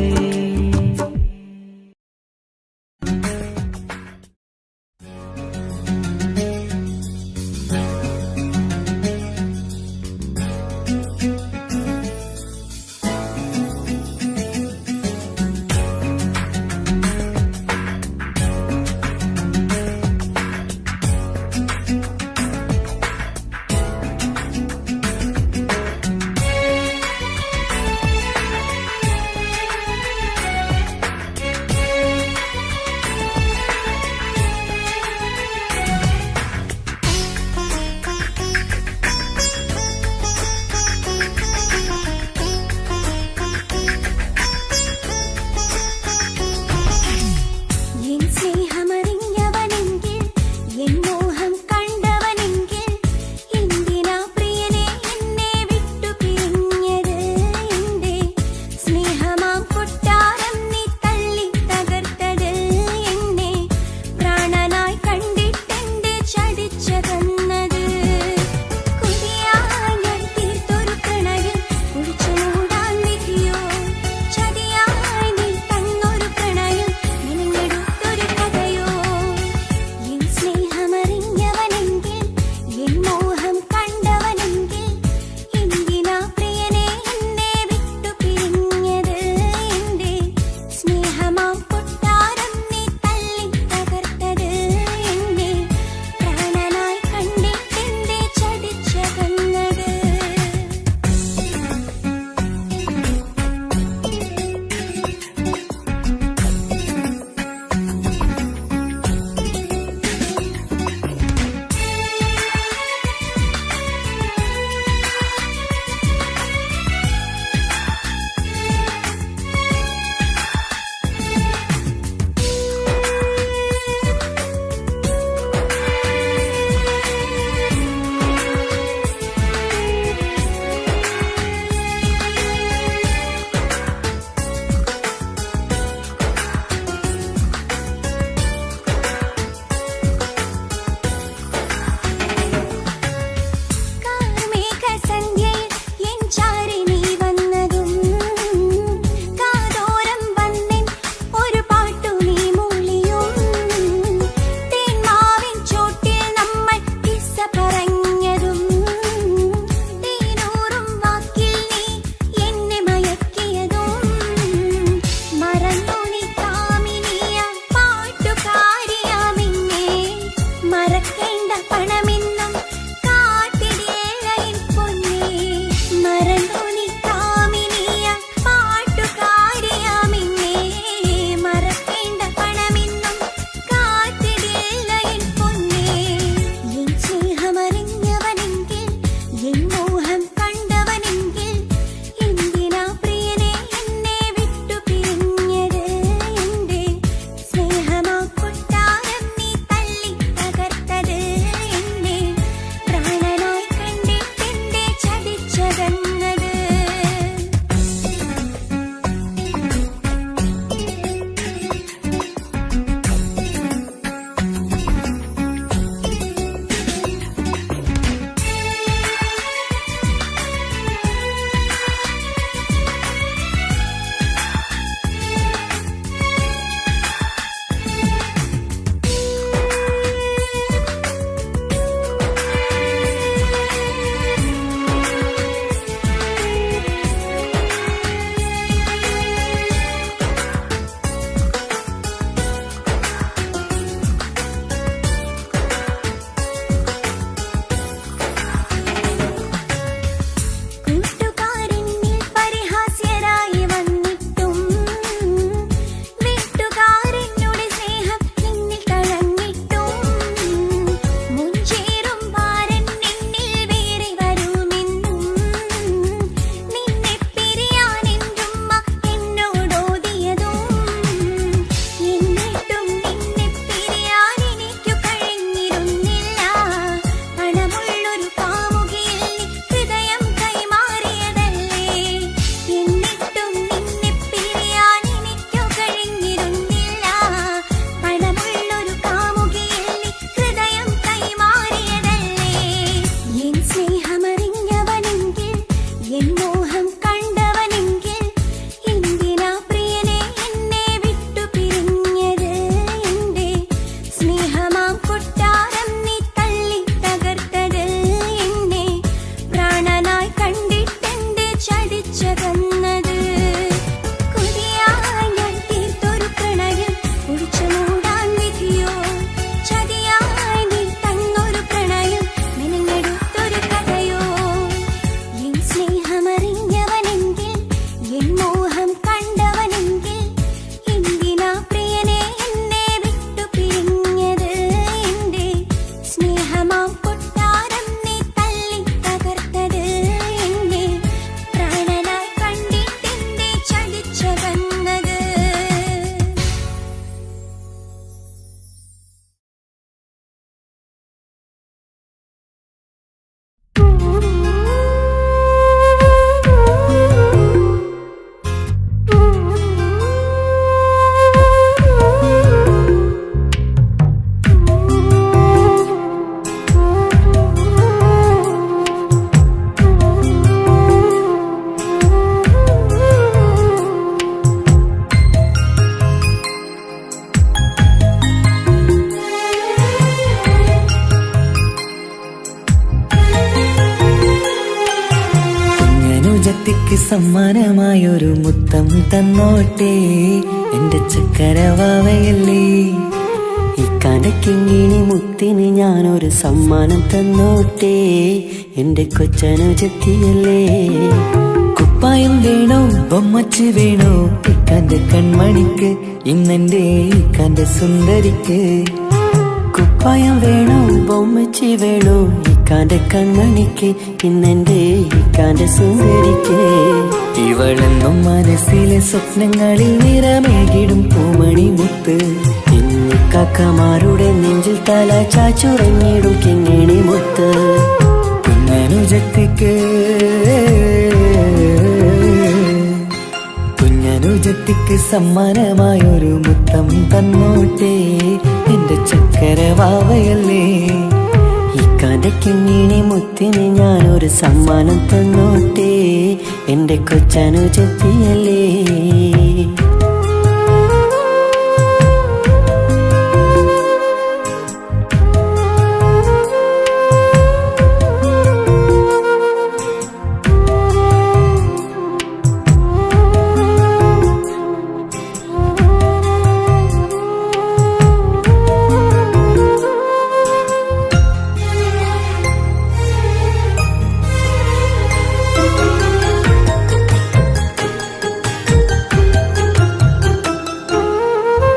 കുഞ്ഞനുജത്തിക്ക് സമ്മാനമായൊരു മുത്തം തന്നോട്ടെ എന്റെ ചക്കരവാവയല്ലേ. ഇക്കാന്റെ കിങ്ങിണി മുത്തിന് ഞാനൊരു സമ്മാനം തന്നോട്ടെ എന്റെ കൊച്ചനുജത്തിയല്ലേ. കുപ്പായം വേണോ ബൊമ്മച്ച് വേണോ ഇക്കാന്റെ കൺമണിക്ക്, ഇന്നെന്റെ ഇക്കാന്റെ സുന്ദരിക്ക്. കുപ്പായം വേണോ ബൊമ്മച്ചി വേണോ ഇക്കാന്റെ കൺമണിക്ക്, ഇന്നെന്റെ ഇക്കാന്റെ സുന്ദരിക്ക്. ഇവളെന്നും മനസ്സിലെ സ്വപ്നങ്ങളിൽ നിറമേകിടും പൂമണി മുത്ത്. ഇന്നിക്കാക്കമാരുടെ നെഞ്ചിൽ തല ചാച്ചുറങ്ങിടും കിങ്ങിണി മുത്ത്. കുഞ്ഞനുജത്തിക്ക് കുഞ്ഞനുജത്തിക്ക് സമ്മാനമായൊരു മുത്തം തന്നോട്ടെ എന്റെ ചക്കരവാവയല്ലേ. ഇക്കാന്റെ കിങ്ങിണി മുത്തിന് ഞാനൊരു സമ്മാനം തന്നോട്ടെ എന്റെ കൊച്ചനുജത്തിയല്ലേ.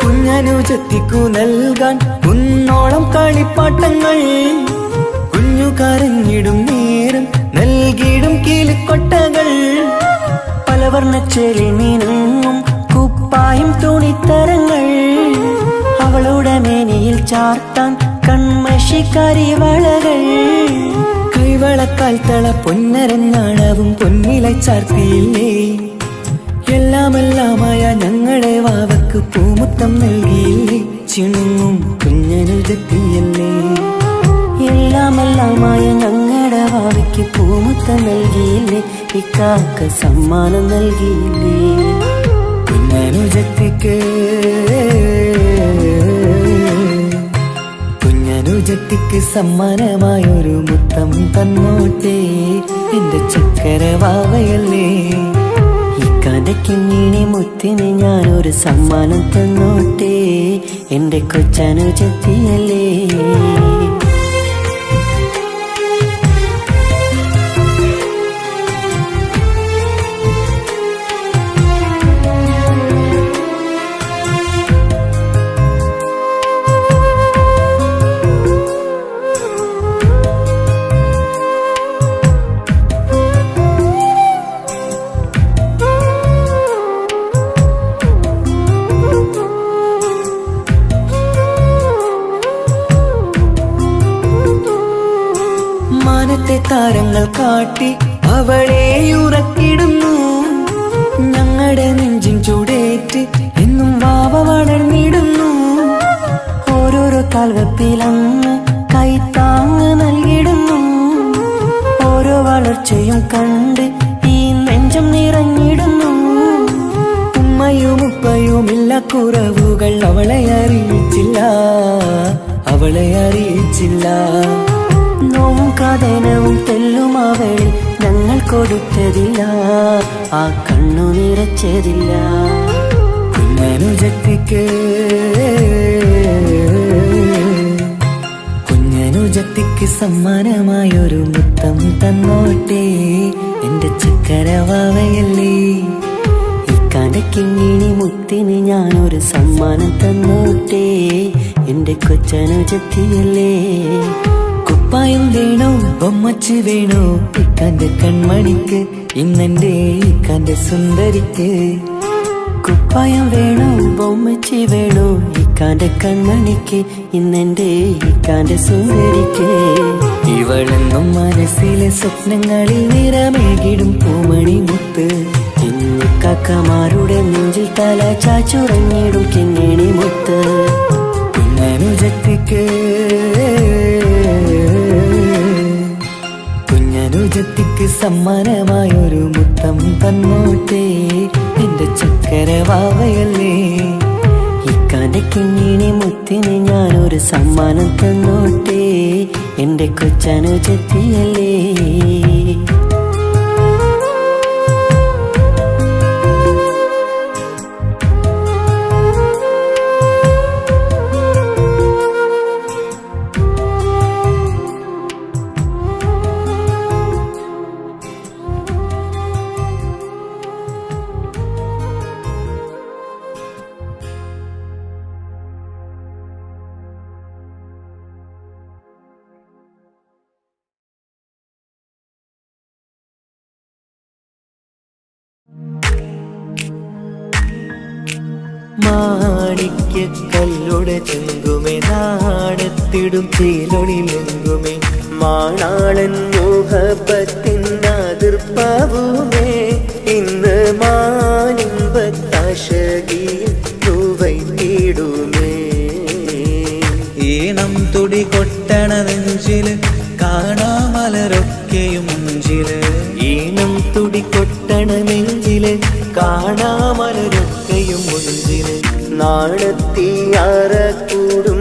കുഞ്ഞനുജത്തിക്കു നൽകാൻ കുന്നോളം കളിപ്പാട്ടങ്ങൾ, കുഞ്ഞു കരഞ്ഞിടും നേരം നൽകിയിടും കീലിക്കൊട്ടകൾ. പലവർണ്ണച്ചേലി മീനും കുപ്പായും തുണിത്തരങ്ങൾ, അവളുടെ മേനിയിൽ ചാർത്താൻ കൺമഷിക്കാരി വളകൾ. കൈവളക്കാൽ തള പൊന്നരഞ്ഞാണവും പൊന്നില ചാർത്തിയില്ലേ. എല്ലാമെല്ലാമായ ഞങ്ങളുടെ വാവക്ക് പൂമുത്തം നൽകിയില്ലേ. ചിണുങ്ങും കുഞ്ഞനുജത്തിയല്ലേ. എല്ലാമെല്ലാമായ ഞങ്ങളുടെ വാവയ്ക്ക് പൂമുത്തം നൽകിയില്ലേ. ഇക്കാക്ക സമ്മാനം നൽകിയില്ലേ. കുഞ്ഞനുജത്തിക്ക് കുഞ്ഞനുജത്തിക്ക് സമ്മാനമായൊരു മുത്തം തന്നോട്ടെ എന്റെ ചക്കരവാവയല്ലേ. ഇക്കാന്റെ കിങ്ങിണി മുത്തിന് ഞാനൊരു സമ്മാനം തന്നോട്ടെ എന്റെ കൊച്ചനുജത്തിയല്ലേ. മാനത്തെ താരങ്ങൾ കാട്ടി അവളെ ഉറക്കിടുന്നു. ഞങ്ങളുടെ നെഞ്ചിൻ ചൂടേറ്റ് എന്നും വാവ വളർന്നിടുന്നു. ഓരോരോ കാൽവെപ്പിലങ്ങ് കൈത്താങ്ങ് നൽകിടുന്നു. ഓരോ വളർച്ചയും കണ്ട് ഈ നെഞ്ചം നിറഞ്ഞിടുന്നു. ഉമ്മയും ഉപ്പയുമില്ല കുറവുകൾ അവളെ അറിയിച്ചില്ല, അവളെ അറിയിച്ചില്ല. നോവും കഥനവും തെല്ലും അവളിൽ ഞങ്ങൾ കൊടുത്തതില്ല, ആ കണ്ണു നിറച്ചതില്ല. കുഞ്ഞനുജത്തിക്ക് കുഞ്ഞനുജത്തിക്ക് സമ്മാനമായൊരു മുത്തം തന്നോട്ടെ എന്റെ ചക്കരവാവയല്ലേ. ഇക്കാന്റെ കിങ്ങിണി മുത്തിന് ഞാനൊരു സമ്മാനം തന്നോട്ടെ എന്റെ കൊച്ചനുജത്തിയല്ലേ. കുപ്പായം വേണോ ബൊമ്മച്ച് വേണോ ഇക്കാന്റെ കൺമണിക്ക്, ഇന്നെന്റെ ഇക്കാന്റെ സുന്ദരിക്ക്. കുപ്പായം വേണോ ബൊമ്മച്ചി വേണോ ഇക്കാന്റെ കൺമണിക്ക്, ഇന്നെന്റെ ഇക്കാന്റെ സുന്ദരിക്ക്. ഇവളെന്നും മനസ്സിലെ സ്വപ്നങ്ങളിൽ നിറമേകിടും പൂമണി മുത്ത്. ഇന്നിക്കാക്കമാരുടെ നെഞ്ചിൽ തല ചാച്ചുറങ്ങിടും കിങ്ങിണി മുത്ത്. കുഞ്ഞനുജത്തിക്ക് കുഞ്ഞനുജത്തിക്ക് സമ്മാനമായൊരു മുത്തം തന്നോട്ടെ എന്റെ ചക്കരവാവയല്ലേ. ഇക്കാന്റെ കിങ്ങിണി മുത്തിന് ഞാനൊരു സമ്മാനം തന്നോട്ടെ എന്റെ കൊച്ചനുജത്തിയല്ലേ. മാണിക്യ കല്ലുടെ ചെങ്കുമേ നാണത്തിടും ചീലൊളിലെങ്കുമേ മാണാളൻ മോഹപ്പത്തിൻ അതിർപ്പാവുമേ ഇന്ന് മാനിമ്പത്താശകിയിൽ തൂവൈത്തിടുമേ ഈണം തുടി കൊട്ടണ നെഞ്ചില് കാണാമലരൊക്കെയും മുഞ്ചില് ഈണം തുടികൊട്ടണ നെഞ്ചില് കാണാമലരൊക്കെയും മുഞ്ചില് നാണത്തിയാറ കൂടും